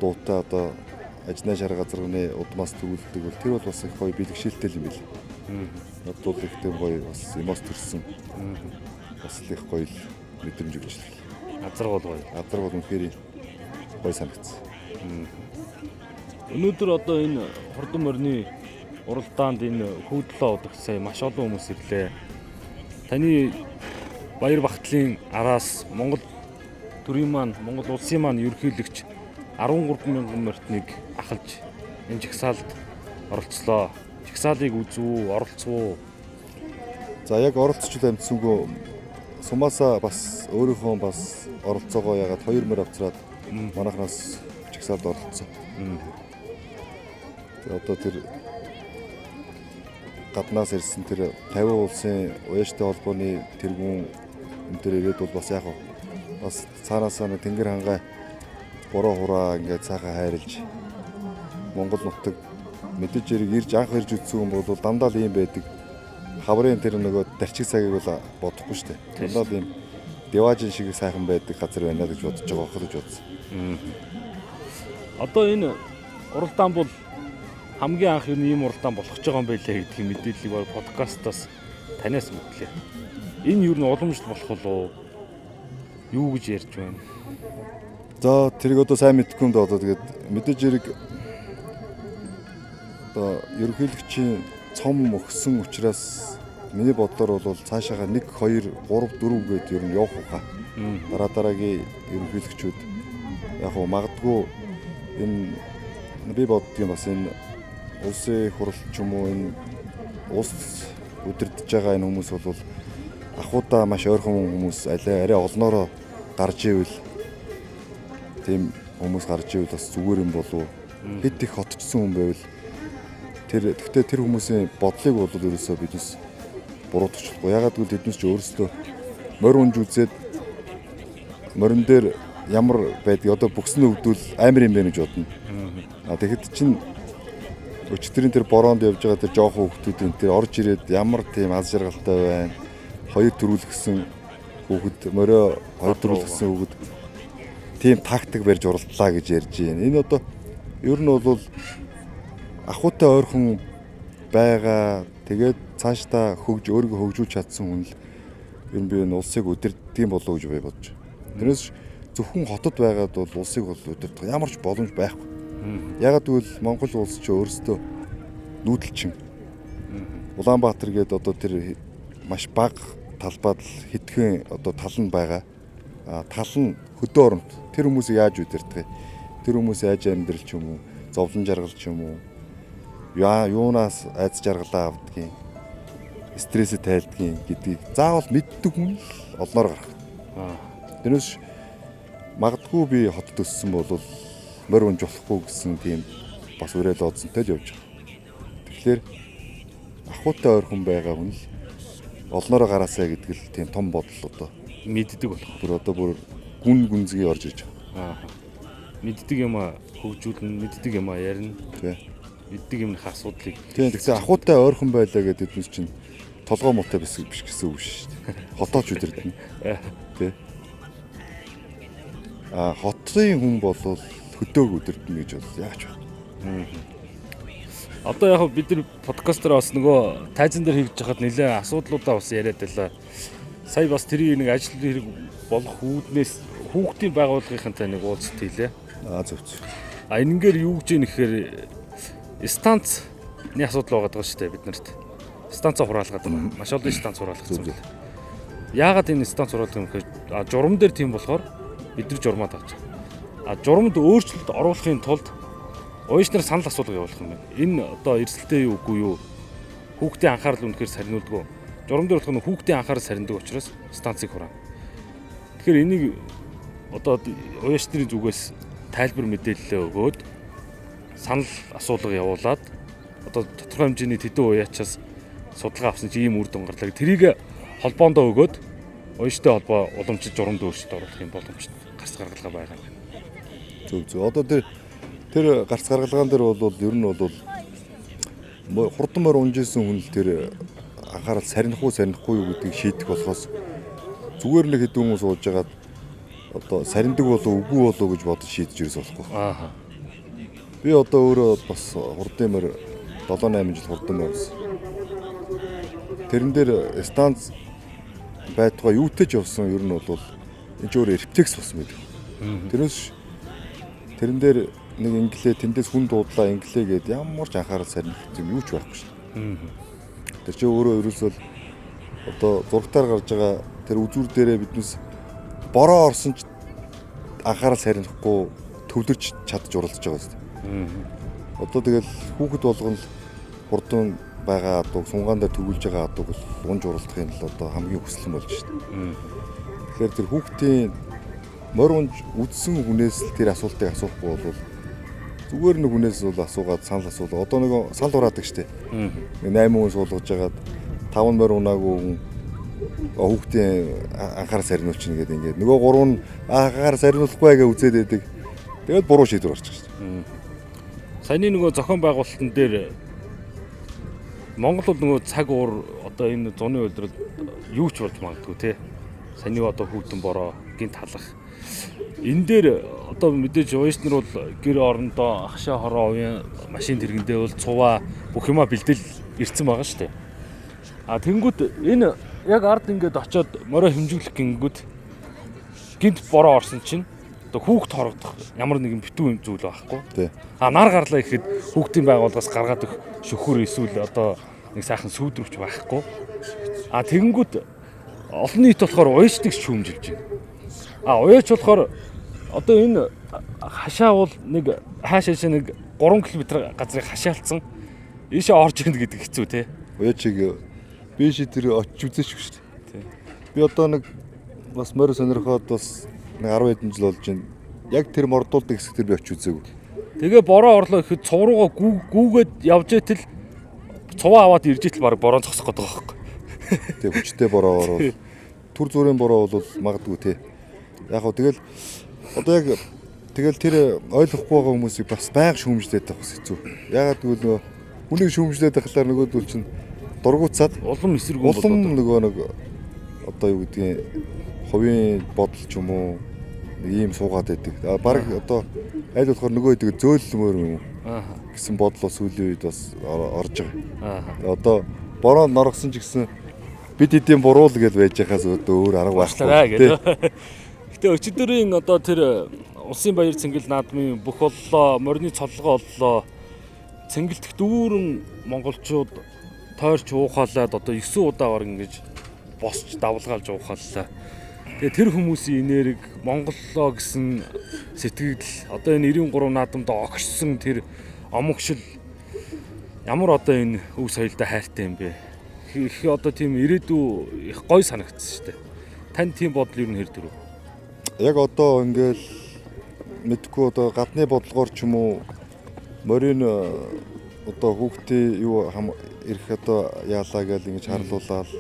B: дуутай одоо ажнаа шар газарганы удмаас төрүүлдэг бол тэр бол бас их гоё бэлгшээлтэй юм бэл. Надад бол их тийм гоё бас эмоц төрсөн. Бас их гоё мэдрэмж өгч л.
A: Азар бол гоё.
B: Азар бол үнэхээр гоё санагдсан.
A: Өнөөдөр одоо энэ хурдан морины уралдаанд энэ хөөдлөө удагсаа маш олон хүмүүс ирлээ. Таны баяр багтлын араас Монгол төрийн маань, Монгол улсын маань ерөнхийлөгч 13,000 морьтныг ахалж энэ жагсаалд оролцлоо. Жагсаалыг үзв үү, оролцов уу?
B: За яг оролцож амьдсангүй сумаасаа бас өөрийнхөө бас оролцоогоо ягаад 2 мөр авцраад манайхнаас чагсаалд оролцсон. Тэгээ одоо тэр гаднаас ирсэн тэр 50 улсын уяачтай холбооны тэргүүн энэ төр ирээд бол бас яг бас цаанаасаа тэнгэр хангай бороо хураа ингээд цаахан хайрлж Монгол нутаг мэдээж хэрэг ирж анх ирж үзсэн хүн бол дандаа л ийм байдаг. Хаврын тэр нөгөө дарчиг цагийг бол бодохгүй шүү дээ. Дандаа л ийм Деважин шиг сайхан байдаг газар байна гэж бодож байгаа хөх гэж бодсон.
A: Одоо энэ уралдаан бол хамгийн анх ийм уралдаан болох гэж байгаа юм байлаа гэдгийг мэдээллийг бол подкастаас танаас мэдлээ. Энэ юу н уламжлал болох уу? Юу гэж ярьж байна?
B: За тэрийг одоо сайн мэдэхгүй юм да одоо тэгээд мэдээж хэрэг одоо ерөнхийлөгчийн цом өгсөн учраас миний бодлоор бол цаашаага 1 2 3 4 гээд ер нь явах уу. Дараагийн ерөнхийлөгчүүд яг уу магадгүй энэ би боддгийн бас энэ улсын хурал ч юм уу энэ улс удирдах байгаа энэ хүмүүс бол ахуудаа маш ойрхон хүмүүс арай олноороо гарч ивэл тийм хүмүүс гарч ивэл бас зүгээр юм болов хэд их хотчсон хүн байвал гэхдээ тэр хүмүүсийн бодлыг бол ерөөсөө биднес буруутгачихгүй. Ягаад гэвэл тэднес ч өөрсдөө морь унж үзээд морин дээр ямар байдгийг одоо бүксний өвдөл амар юм байна гэж бодно. Тэгэхэд чинь өчтөрийн тэр бороонд явж байгаа тэр жоохон хүүхдүүдийн тэр орж ирээд ямар тийм аз жаргалтай байна. Хоёр төрүүлгсэн хүүхэд морио хоёр төрүүлгсэн хүүхэд тийм тактик барьж уралдлаа гэж ярьж байна. Энэ одоо ер нь бол ахуйтай ойрхон байгаа тэгээд цаашдаа өөрийгөө хөгжүүлж чадсан хүн л ер нь би энэ улсыг удирддгийн болов гэж би бодож байна. Тэрнээс зөвхөн хотод байгаад бол улсыг бол удирдах ямар ч боломж байхгүй. Ягаад гэвэл Монгол улс ч өөрсдөө нүүдэлчин. Улаанбаатар гээд одоо тэр маш бага талбайд л хэдхэн одоо тал нь байгаа. Тал нь хөдөө оронд тэр хүмүүсийг яаж удирдах вэ? Тэр хүмүүс яаж амьдрал ч юм уу, зовлон жаргал ч юм уу, юунаас айц жаргалаа авдгийг, стрессээ тайлдгийг гэдгийг заавал мэддэг хүн л олноор гарах. Тэрнээс магадгүй би хотод өссөн бол морь унж болохгүй гэсэн тийм бас уриал одсонтой л явж байгаа. Тэгэхээр ахуйтай ойрхон байгаа хүн л олноороо гараасаа гэдэг л тийм том бодол одоо
A: мэддэг болох.
B: Бүр гүн гүнзгий орж иж байгаа.
A: Мэддэг юм хөгжүүлнэ, мэддэг юм ярина.
B: Тий.
A: Мэддэг юмных асуудлыг.
B: Тийм тэгэхээр ахуйтай ойрхон байлаа гэдэг нь чинь толгой муутай биш гэсэн үг шүү дээ. Хотооч үдирдэнэ. Тий. Хотын хүн бол хөдөөг өдөрдөн гэж бол яаж вэ?
A: Одоо яг бид нар подкастер бас нөгөө тайзан дээр хийж хахад нэлээ асуудлуудаа бас яриад байлаа. Сая бас тэрийг нэг ажил хэрэг болох хүүхдийн байгууллагынхантай нэг уулзалт хийлээ.
B: Зөв.
A: Энэгээр юу гэж нэхэхээр станцны асуудал байгаа шүү дээ бид нарт. Станц хураалгаад байгаа. Маш олон станц хураалгацсан байна. Яагаад энэ станц хураалгах юм гэхээр журам дээр тийм болохоор бид нар журмаад авч байгаа. Журамд өөрчлөлт оруулахын тулд уяж нар санал асуулга явуулах юм байна. Энэ одоо эрсдэлтэй юу үгүй юу? Хүүхдийн анхаарал үнэхээр сарниулдаггүй. Журам дээр болох нь хүүхдийн анхаарал сарнидаг учраас станцыг хураана. Тэгэхээр энийг одоо уяж нарын зүгээс тайлбар мэдээлэл өгөөд санал асуулга явуулаад одоо тодорхой хэмжээний тэдэн уяачаас судалгаа авсан чи ийм үр дүн гарлаа. Тэрийг холбоондоо өгөөд уяжтай холбоо уламжид журамд өөрчлөлт оруулах юм боломжтой гарц гаргалгаа байгаа юм.
B: Зөв. Одоо тэр гарц гаргалгаан дээр бол ер нь бол хурдан морь унжсэн хүн л тэр анхаарал сарнихгүй юу гэдгийг шийдэх болохоос зүгээр нэг хэдэн хүмүүс ууж байгаад одоо сарндаг болов үгүй болов гэж бодож шийдэж ирсэн болохгүй. Би одоо өөрөө бас хурдан морь 7-8 жил хурдан морь унсан. Тэрэн дээр станц байтугай юутэйч явсан ер нь бол энэ ч өөр рефлекс болсон байдаг. Тэрэн дээр нэг инглээ тэндээс хүн дуудлаа инглээ гээд ямар ч анхаарал сарних юм юу ч байхгүй шүү дээ. Тэр чинь өөрөө ерөөсөө одоо зургатаар гарч байгаа тэр үзүүр дээрээ биднес бороо орсон ч анхаарал сарнихгүй төвлөрч чадж уралдаж байгаа шүү дээ. Одоо тэгэл хүүхэд болгоно хурдан байгаа адууг сунгаан дээр төгөлж байгаа адууг унж уралдахын л одоо хамгийн хүсэл болж байна. Тэгэхээр тэр хүүхдийн морь унж үдсэн хүнээс л тэр асуултыг асуухгүй бол зүгээр нэг хүнээс бол асуугаад санал асуулаа. Одоо нэг сал ураадаг штеп. 8 хүн суулгаж байгаад 5 морь унаагүй хүн хүүхдийн анхаарал сарниулчихна гэдэг ингээд нөгөө 3 нь анхаарал сарниулахгүй гэж үзээд байдаг. Тэгээд буруу шийдвэр гарчих штеп.
A: Саяны нөгөө зохион байгуулалтын дээр Монгол бол нөгөө цаг уур одоо энэ зуны үйлрэл юу ч болж магадгүй те. Саяны одоо хүүхдэн бороо гинт халах. Энэ дээр одоо мэдээж уяс нар бол гэр орондоо ахшаа хороо уян машин тэргэндээ бол цуваа бүх юма бэлдэл ирцэн байгаа шүү дээ. А тэнгүүд энэ яг ард ингээд очиод морой хэмжүүлэх гингүүд гинт бороо орсон чинь одоо хүүхд хорогдох ямар нэгэн битүү зүйл байхгүй.
B: Тий.
A: А нар гарлаа гэхэд хүүхдийн байгууллагаас гаргаад өгөх шөхөр эсвэл одоо нэг сайхан сүйдрөвч байхгүй. А тэгэнгүүт олон нийт болохоор уяачдаг шүүмжилж байна. А уяач болохоор одоо энэ хашаа бол нэг хаашаа нэг 3 км газрыг хашаалцсан ийшээ орж ийн гэдэг хэцүү те.
B: Уяачиг би тэр очиж үзээч шүү дээ. Би одоо нэг бас морь сонирхоод бас нэг 10 хэдэн жил болж байна. Яг тэр мордуулдаг хэсэг тэр би очиж үзээгүй.
A: Тэгээ бороо орлоо гэхэд цов руугаа гүүгээд явж итэл цуваа аваад ирж итэл баг бороо зогсох гэдэг байгаа байхгүй.
B: Тэгээ хүчтэй бороо орвол түр зүрийн бороо бол магадгүй те. Яг гоо тэгэл одоо яг тэгэл тэр ойлгохгүй байгаа хүмүүсийг бас байнга шүүмжлээд байх хэцүү. Ягаад гэвэл нөгөө хүнийг шүүмжлээд байхлаар нөгөөдөл чинь дургуутсаад
A: улам эсэргүүн болоод
B: нөгөө нэг одоо юу гэдгийг хувийн бодол ч юм уу ийм суугаад байдаг. Бараг одоо аль болохоор нөгөө идэг зөөлмөр юм гэсэн бодол сүүлийн үед бас орж байгаа. Одоо бороо норгосон ч гэсэн бид хэдийн буруул гэж байж байхаас өөр арга байхгүй.
A: Гэтэ өчигдрийн одоо тэр улсын баяр цэнгэл наадмын бүх боллоо, морины цоллогоо боллоо. Цэнгэлдэх дүүрэн монголчууд тойрч уухаалаад одоо 9 удаагаар ингэж босч давлгаалж уухааллаа. Тэгээ тэр хүмүүсийн энерги Монголоо гэсэн сэтгэл одоо энэ 93 наадамд огшсон тэр омогшил ямар одоо энэ өв соёлтой хайртай юм бэ? Их одоо тийм ирээдүй их гой санагдсан шүү дээ. Тань тийм бодол юу нэр дөрөв?
B: Яг одоо ингээл мэдгүй одоо гадны бодлогоор ч юм уу морин одоо хүүхдийн юу ирэх одоо яалаа гэж ингэж харлуулаад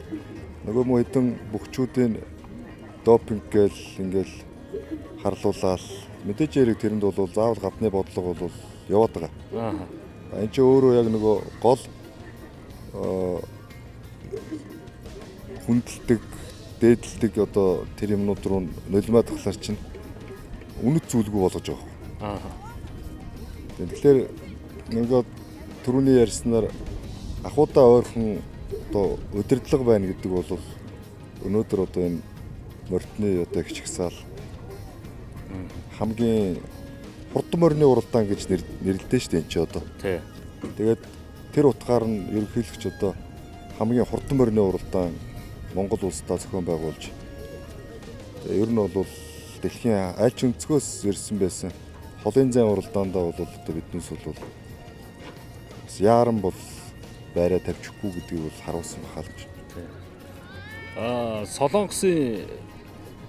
B: нөгөө мөн хэдэн бөхчүүдийн допинг гээл ингээл харлуулаад мэдээж яриг тэрэнд бол заавал гадны бодлого бол яваад байгаа. Энд чи өөрөө яг нөгөө гол хүндэлдэг, дээдэлдэг одоо тэр юмнууд руу нулимаад тахлаар чинь үнэт зүйлгүй болгож байгаа. Тэгэхээр нөгөө түрүүний ярьснаар ахуудаа ойрхон одоо удирдлага байна гэдэг бол өнөөдөр одоо энэ морьтны одоо их чагсаал хамгийн хурдан морины уралдаан гэж нэрлэдэг шүү дээ энэ ч одоо. Тэгээд тэр утгаар нь ерөнхийлөгч одоо хамгийн хурдан морины уралдаан Монгол улсдаа зохион байгуулж ер нь бол дэлхийн аль ч өнцгөөс ирсэн байсан холын зайн уралдаандаа бол одоо биднээс бол яаран бол байраа тавьчихгүй гэдгийг бол харуулсан бахаа л гэж.
A: Солонгосын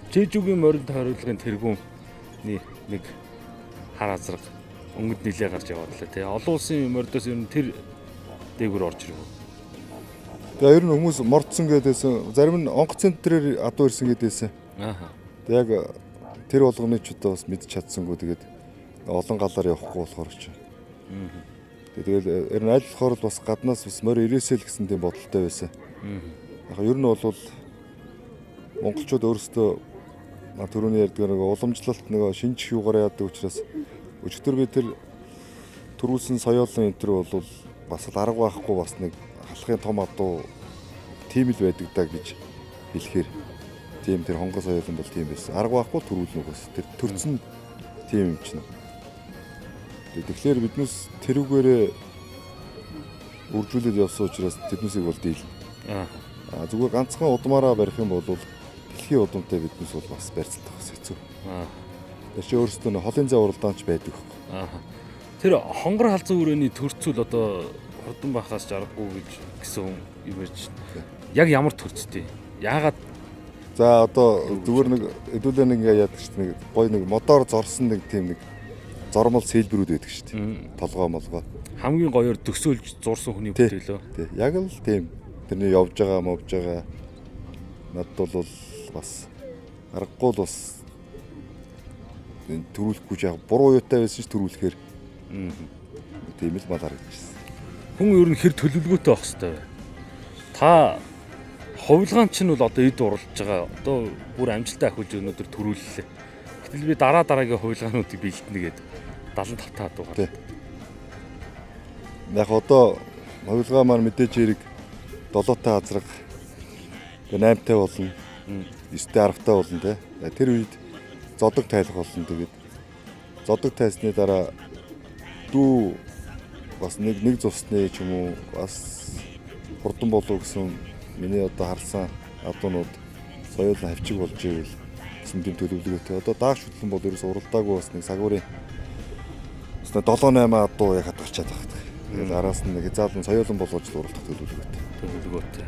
A: Жэжүүгийн моринд хариулгын тэргүүний нэг хар азраг өнгөд нилээ гарч яваад лээ тий. Олон улсын мордоос ер нь тэр дээгүүр орж ирв.
B: Тэгээ ер нь хүмүүс мордсон гэдээсэн зарим нь онгоц центрээр адуу ирсэн гэдээсэн. Тэг яг тэр болгоны ч удаа бас мэдж чадсангүй тэгээд олон галаар явахгүй болохоор ч. Тэгээд ер нь аль болохоор бас гаднаас бас морь ирээсэй л гэсэн тийм бодолтой байсан. Яг ер нь бол монголчууд өөрсдөө түрүүний ярьдаг нэг уламжлалт нэг шинжих юугаар яадаг учраас өчигдөр би тэр төрүүлсэн соёолын энэ төр бол бас л арга байхгүй бас нэг халахын том адуу тийм л байдаг даа гэж хэлэхээр тийм тэр хонгой соёолын бол тийм байсан. Арга байхгүй төрүүлнэ бас тэр төрцөн тийм юм чинь. Тэгэхээр биднээс тэрүүгээрээ үржүүлээд явсан учраас тэднээсийг бол дийл. Зүгээр ганцхан удмаараа барих юм бол дэлхийн удамтай биднээс бол бас барьцлах хэцүү. Тэр чи өөрөөсөө холын зай уралдаанч байдаг.
A: Тэр хонгор халзан өрөөний төрцөл одоо хурдан байхаас жаргагүй гэсэн юм ярьж байна. Яг ямар төрцтэй? Яагаад
B: За одоо зүгээр нэг хэдүүлээ нэг ингээ яадаг шүү дээ. Нэг гой нэг модоор зорсон нэг тийм нэг зормол сэлбэрүүд байдаг шүү дээ. Толгой молгоо.
A: хамгийн гоёор төсөөлж зурсан хүний бүтээл.
B: Тий. Яг л тийм. Тэрний явж байгаа, мовж байгаа. Надад бол бас аргагүй л бас төрүүлэхгүй ч яг буруу юутай байсан ч төрүүлэхээр тийм л мал харагдчихсан.
A: Хүн ер нь хэр төлөвлөгөөтэй байх хэрэгтэй вэ? Та хувилгаан чинь бол одоо эд уралж байгаа. Одоо бүр амжилттай ахуулж өнөөдөр төрүүллээ. Гэтэл би дараагийн хувилгаануудыг бэлтэнэ гэдэг 75 таад байгаа.
B: Яг одоо хувилгаа маань мэдээж хэрэг 7-тай азраг 8-тай болно. 9-тэй 10-тай болно те. Тэр үед зодог тайлах болно. Тэгээд зодог тайсны дараа дүү бас нэг цусны ч юм уу бас хурдан болов гэсэн миний одоо харсан адуунууд соёлын хавчиг болж ивэл гэсэн тийм төлөвлөгөөтэй. Одоо дааш хөдлөн бол ерөөс уралдаагүй бас нэг сагуурын 7-8 адуу яг хадгалчаад байна. Тэгээд араас нь хязгаарлан соёлон болгож уралдах төлөвлөгөөтэй.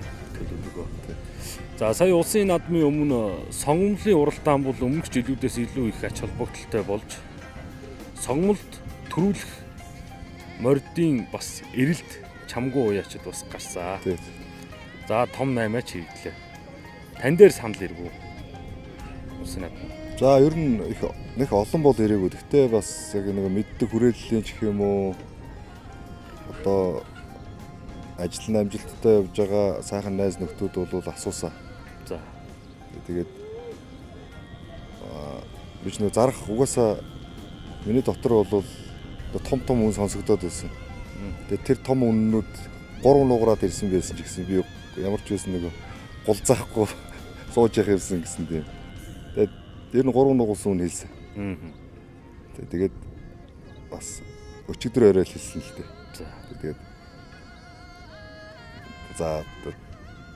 A: За сая улсын наадмын өмнө сонгомлын уралдаан бол өмнөх жилүүдээс илүү их ач холбогдолтой болж сонгомлд төрүүлэх мордын бас эрэлт чамгүй уяачд бас гарсан. За том 8-аач хийгдлээ. Тань дээр санал иргүү. Улсын наадам.
B: За ер нь их олон бол ирээгүй. Гэхдээ бас яг нэг мэддэг хүрээллийн ч юм уу одоо ажил нь амжилттай явж байгаа сайхан найз нөхдүүд бол асуусан.
A: За.
B: Тэгээд биш нэг зарах угаасаа миний дотор бол том үн сонсогдоод байсан. Тэгээд тэр том үннүүд 3 нугараад ирсэн байсан ч гэсэн би ямар ч байсан нэг гулзаахгүй сууж явах юмсан гэсэн тийм. Тэгээд ер нь 3 нугуулсан үн хэлсэн. Тэгээд бас өчигдөр орой л хэлсэн л дээ. Тэгээд за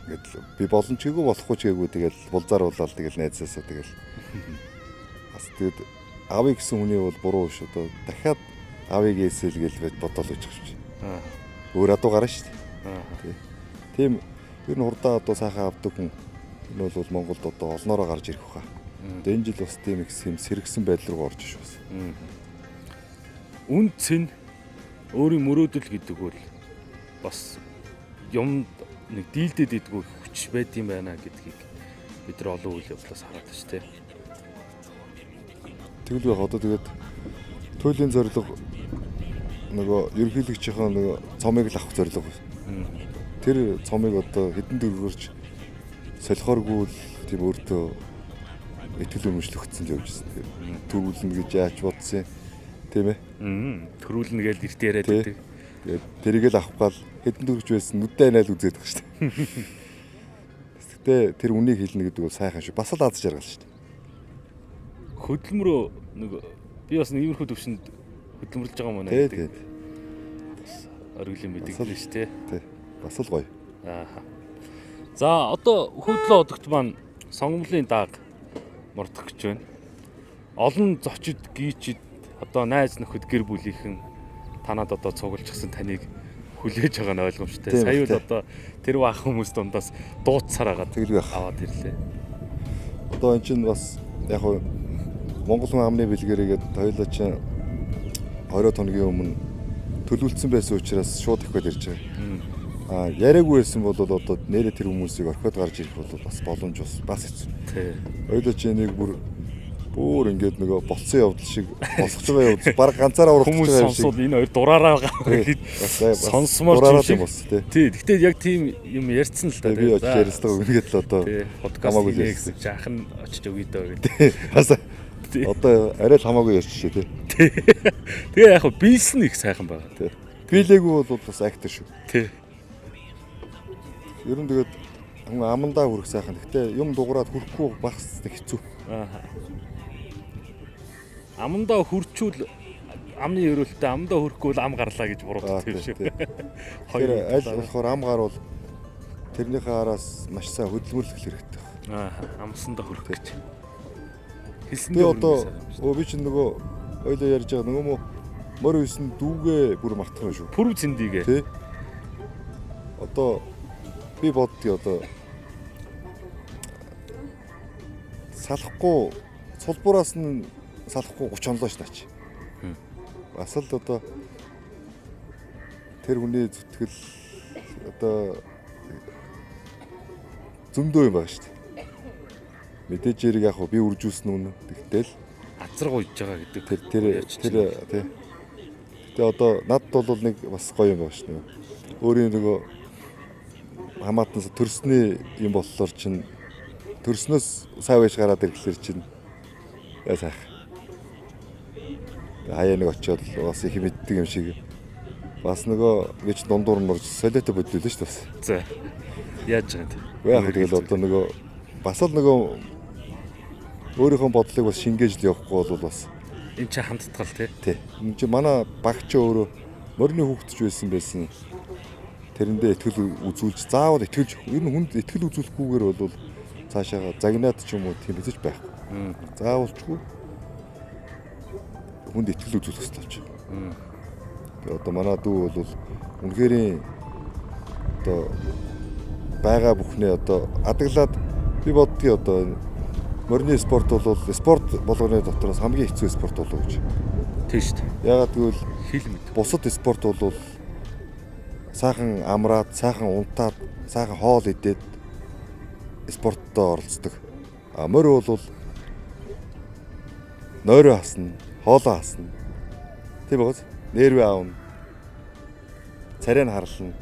B: ингээд би боломжгүй болохгүй ч гээгүй тэгэл булзаар болоод тэгэл найзаасаа тэгэл бас тэгээд авъя гэсэн хүний бол буруу шүү дээ. Дахиад авъяг эсэл гэж бодол өгч гэж. Өөр адуу гарна шүү дээ. Тийм ер нь хурдаа одоо сайхан авдаг хүн энэ бол Монголд одоо олноороо гарч ирэх хаа. Тэгээд энэ жил бас тийм их сэргсэн байдал руу орж иш бас.
A: Үн цэн өөрийн мөрөөдөл гэдэг бол бас юм нэг дийлдэд идэггүй хүч байд юм байна гэдгийг бид нар олон үйл явдлаас хараад байна шүү дээ.
B: Тэгвэл яг одоо тэгээд туйлын зорилго нөгөө ерөнхийлөгчийн нөгөө цомыг л авах зорилго. Тэр цомыг одоо хэдэн төгрөгөөрч солихооргүй л тийм өөртөө итгэл үнэмшлөгдсөн л явж байна. Тэгээд төрүүлнэ гэж яаж бодсон тийм ээ?
A: Төрүүлнэ гэж эрт яриад байдаг.
B: Тэгээд тэрийг л авах гал хэдэн төгрөж байсан нүдтэй найл үзээд байгаа шүү дээ. Гэхдээ тэр үнийг хэлнэ гэдэг бол сайхан шүү. Бас л аз жаргал шүү дээ.
A: Хөдөлмөрөө нэг би бас нэг иймэрхүү төвшөнд хөдөлмөрлж байгаа юм байна гэдэг. Бас ориглын мэдээлэл шүү дээ.
B: Тий. Бас л гоё.
A: За одоо хөдлөө одогт маань сонгомлын дааг мордох гэж байна. Олон зочид гийчид одоо найз нөхөд гэр бүлийнхэн танад одоо цуглуулчихсан таныг хүлээж байгаа нь ойлгомжтой. Сая л одоо тэр баах хүмүүс дундаас дууцсаар агаад аваад ирлээ.
B: Одоо эн чинь бас яг хуу Монгол хүн амны бэлгэрийгээд хоёулаа чинь 20 хоногийн өмнө төлөвлөсөн байсан учраас шууд дахиад ирж байгаа. Яриаггүй байсан бол одоо нэрэ тэр хүмүүсийг орхиод гарч ирэх бол бас боломж бас хэцүү.
A: Тий.
B: Хоёулаа чинь нэг бүр ингээд нөгөө болцсон явдал шиг босгож байгаа явдал баг ганцаараа уралдаж байгаа юм шиг.
A: Хүмүүс сонсвол энэ хоёр дураараа байгаа. Сонсмоор юм
B: шиг тий.
A: Тий. Гэхдээ яг тийм юм ярьсан л да.
B: Би очиж ярьсан үгээд л одоо
A: подкаст хийсэн жаахан очиж өгье дөө гэдэг.
B: Бас одоо арай л хамаагүй ярьчих тий.
A: Тэгээ яг биелсэн их сайхан байгаа.
B: Тий. Биелээгүй бол бас актер шүү.
A: Тий.
B: Ер нь тэгээд амандаа хүрэх сайхан. Гэхдээ юм дуграад хүрэхгүй багс хэцүү.
A: Амандаа хүрчүүл амны өрөөлтөд амандаа хүрэхгүй бол ам гарлаа гэж бурууддаг юм шиг.
B: Тэр аль болохоор ам гарвал тэрнийхээ араас маш сайн хөдөлмөрлөх хэрэгтэй.
A: Амсандаа хүрэх гэж.
B: Би одоо би чинь нөгөө ойлоо ярьж байгаа нөгөө мөр үйсэн дүүгээ бүр мартах юм шүү.
A: Пүрв цэндийгээ.
B: Тий. Одоо би боддгийг одоо салахгүй сулбуураас нь салахгүй 30 онлоо ш таач. Бас л одоо тэр хүний зүтгэл одоо зөндөө юм байна шүү дээ. Мэдээж яриг яг би үржүүлсэн үнэ. Тэгтэл
A: Азраг уйж байгаа гэдэг.
B: тэр тий. Тэгээ одоо надд бол нэг бас гоё юм байна шүү дээ. Өөрийн нөгөө хамаатан төрсний юм болохоор чинь төрснөөс сав байж гараад ирэхлээр чинь яа сайх. Хаяа нэг очиод бас их мэддэг юм шиг. Бас нөгөө гэж дундуур нь орж солиотой бодлоо шүү дээ бас.
A: За. Яаж байгаа юм.
B: Яг тэгэл одоо нөгөө бас л нөгөө өөрийнхөө бодлыг бас шингээж л явахгүй бол бас
A: энэ чи хандтгал тий.
B: Энэ чи манай багч өөрөө морины хүүхдч байсан. Тэрэндээ итгэл үзүүлж заавал итгэж ер нь хүнд итгэл үзүүлэхгүйгээр бол цаашаа загнаад ч юм уу тийм хэвэж байхгүй. Заавалчгүй хүнд итгэл үзүүлэх хэрэгтэй болж байна. Тэгээ одоо манай дүү бол үнэхээр одоо байгаа бүхнээ одоо адаглаад би боддгийг одоо морины спорт бол спорт болгоны дотроос хамгийн хэцүү спорт болов гэж.
A: Тийм шүү дээ.
B: Ягаад гэвэл
A: Хил мэд.
B: бусад спорт бол сайхан амраад, сайхан унтаад, сайхан хоол идээд спорттоо оролцдог. А морь бол нойроо хасна, хоолоо хасна. Тийм байгааз нервээ аавна. Царайг харлна.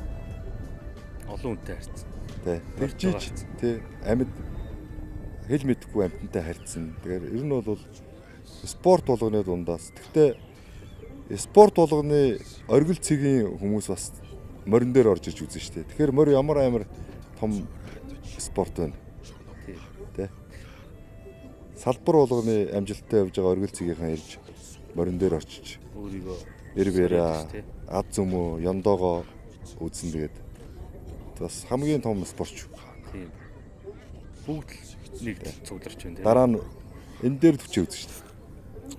A: Олон үнэтэй харьцсан.
B: Тэр жиж тий амьд хэл мэдэхгүй амьтантай харьцсан. Тэгэхээр ер нь бол спорт болгоны дундаас. Гэхдээ спорт болгоны оргил цэгийн хүмүүс бас морин дээр орж иж үзэн штэ. Тэгэхээр морь ямар амар том спорт байна. Тий. Салбар болгоны амжилттай явж байгаа оргил цэгийнхэн ирж морин дээр орчиж
A: Өөрийгөө
B: эрвэра ад зүмөө ёндоогоо үзэн тэгээд бас хамгийн том спортч.
A: Тийм. Бүгд нэг цугларч байна тий.
B: Дараа нь энэ дээр төвчөө үзэн штэ.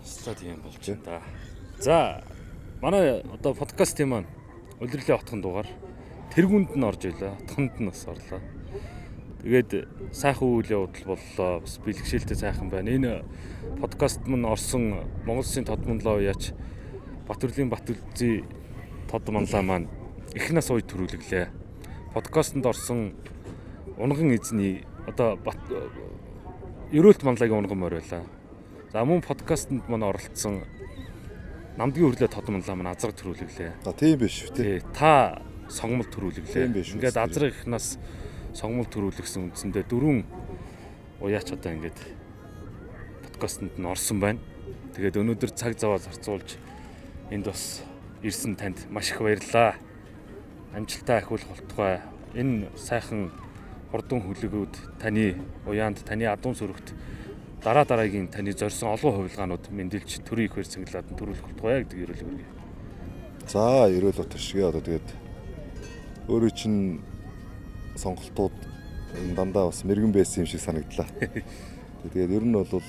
A: Стад юм болж байна да. За манай одоо подкастын маань улирлын отхон дугаар тэргүүнд нь орж илаа. Отхонд нь бас орлоо. Тэгээд сайхан үйл явдал боллоо. Бас бэлгшээлтэй сайхан байна. Энэ подкаст маань орсон Монгол Улсын тод манлаа уяач Батүрлийн Батүлзий тод манлаа маань их нас ой төрүүлглээ. Подкастэнд орсон унган эзний одоо ерөөлт манлагийн унган морь байлаа. За мөн подкастэнд маань оролцсон намдгийн өрлөө тод манлаа маань азраг төрүүлглээ.
B: Тийм биш үү тий.
A: Та сонгомол төрүүлглээ.
B: Тийм биш үү.
A: Ингээд азраг их нас сонгомол төрүүлгсэн үндсэндээ 4 уяач одоо ингээд подкастэнд нь орсон байна. Тэгээд өнөөдөр цаг зав зарцуулж энд бас ирсэн танд маш их баярлалаа. Амжилттай ахиулах болтугай. Энэ сайхан хурдан хүлэгүүд таны уяанд, таны адуун сүрэгт дараагийн таны зорьсон олон хувилгаанууд мэндэлж төрийн их барьцанглаад нь төрүүлэх болтугай гэдэг ерөөлөг өргөе.
B: За ерөөл утга шигээ одоо тэгээд өөрөө чинь сонголтууд дандаа бас мэрэгэн байсан юм шиг санагдлаа. Тэгээд ер нь бол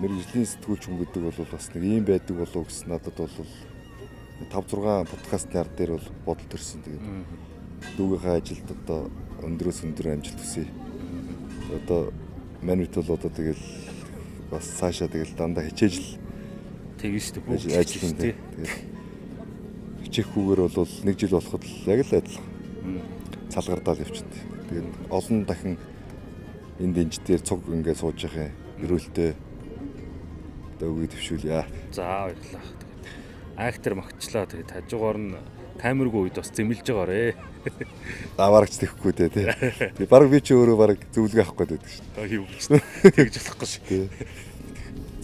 B: мэрэгжлийн сэтгүүлч хүн гэдэг бол бас нэг юм байдаг болов гэсэн надад бол 5-6 подкастны ард дээр бол бодол төрсөн. Тэгээд дүүгийнхээ ажилд одоо өндрөөс өндөр амжилт хүсье. Одоо манайд бол одоо тэгэл бас цаашаа тэгэл дандаа хичээж л
A: тэгж шүү дээ.
B: ажиллана тий. Тэгээд хичээхгүйгээр бол 1 жил болоход л яг л адилхан цалгардаал явчихна. Тэгээд олон дахин энэ дэнж дээр цуг ингээд сууж явах юм. Өрөөлтөө одоо үгүй төвшүүлье.
A: За баярлалаа. Актер магчлаа тэгээд хажуугаар нь камергүй үед бас зэмлж байгаарэ.
B: Аваарч тэхгүй дээ тий. Тэгээд баг би ч өөрөө баг зөвлөгөө авах гээд байдаг шүү.
A: Юу гэж тэгж болохгүй шүү.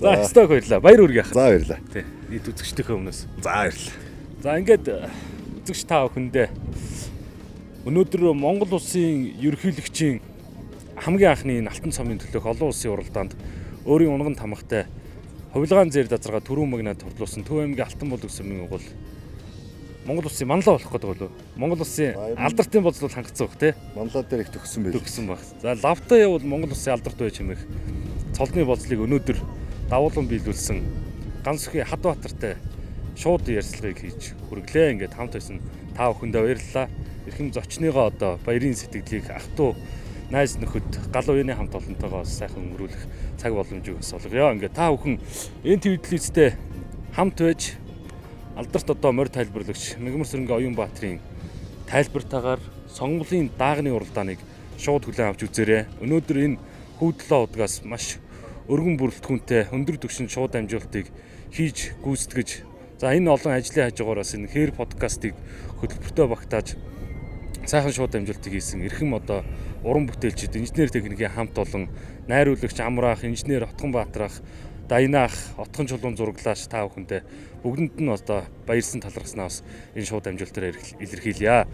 A: За сток баярлалаа. Баяр үргээ яах.
B: За баярлалаа.
A: Тий. Нийт үзэгчдийнхээ өмнөөс.
B: За баярлалаа.
A: За ингээд үзэгч та бүхэндээ өнөөдөр Монгол Улсын ерөнхийлөгчийн хамгийн анхны энэ алтан цомын төлөөх олон улсын уралдаанд өөрийн унган тамгатай хувилгаан зэр дазаргаа түрүүн магнад хурлуулсан Төв аймгийн Алтан булаг сүмийн угуул Монгол Улсын манлаа болох гэдэг болов. Монгол Улсын алдартын бодлол хангацсан баг тий.
B: Манлаа дээр их төгссөн байл.
A: Төгссөн баг. За лавтай явал Монгол Улсын алдарт бай чимээх цолны бодлыг өнөөдөр давуулан биелүүлсэн ганц үхий Хадбаатартай шууд ярилцлагыг хийж хүргэлээ. Ингээд хамт байсан та бүхэндээ баярлалаа. эрхэм зочныгоо одоо баярын сэтгэлийг ах トゥ найз нөхөд гал уяаны хамт олонтойгоо сайхан өнгөрүүлэх цаг боломжийг бас олгоё. Ингээ та бүхэн энэ твитлэгчтэй хамт байж алдарт одоо морь тайлбарлагч Мягмар Сүрэнгийн Оюнбаатарын тайлбартаагаар сонгуулийн даагны уралдааныг шууд хүлээн авч үзээрэй. Өнөөдөр энэ хүүдлээ удаагаас маш өргөн бүрэлдэхүүнтэй өндөр түвшин шууд амжилтыг хийж гүйцэтгэж за энэ олон ажлын хажуугаараас энэ хээр подкастыг хөтөлбөртөө багтааж сайхан шууд амжилтыг хийсэн эрхэм одоо уран бүтээлчид, инженер техникийн хамт олон найруулагч Амраах, инженер Отгонбаатар ах, Даянаах, Отгон чулуун зураглаач та бүхэндээ бүгдэнд нь одоо баярсан талархснаас энэ шууд амжилтаараа илэрхийлье.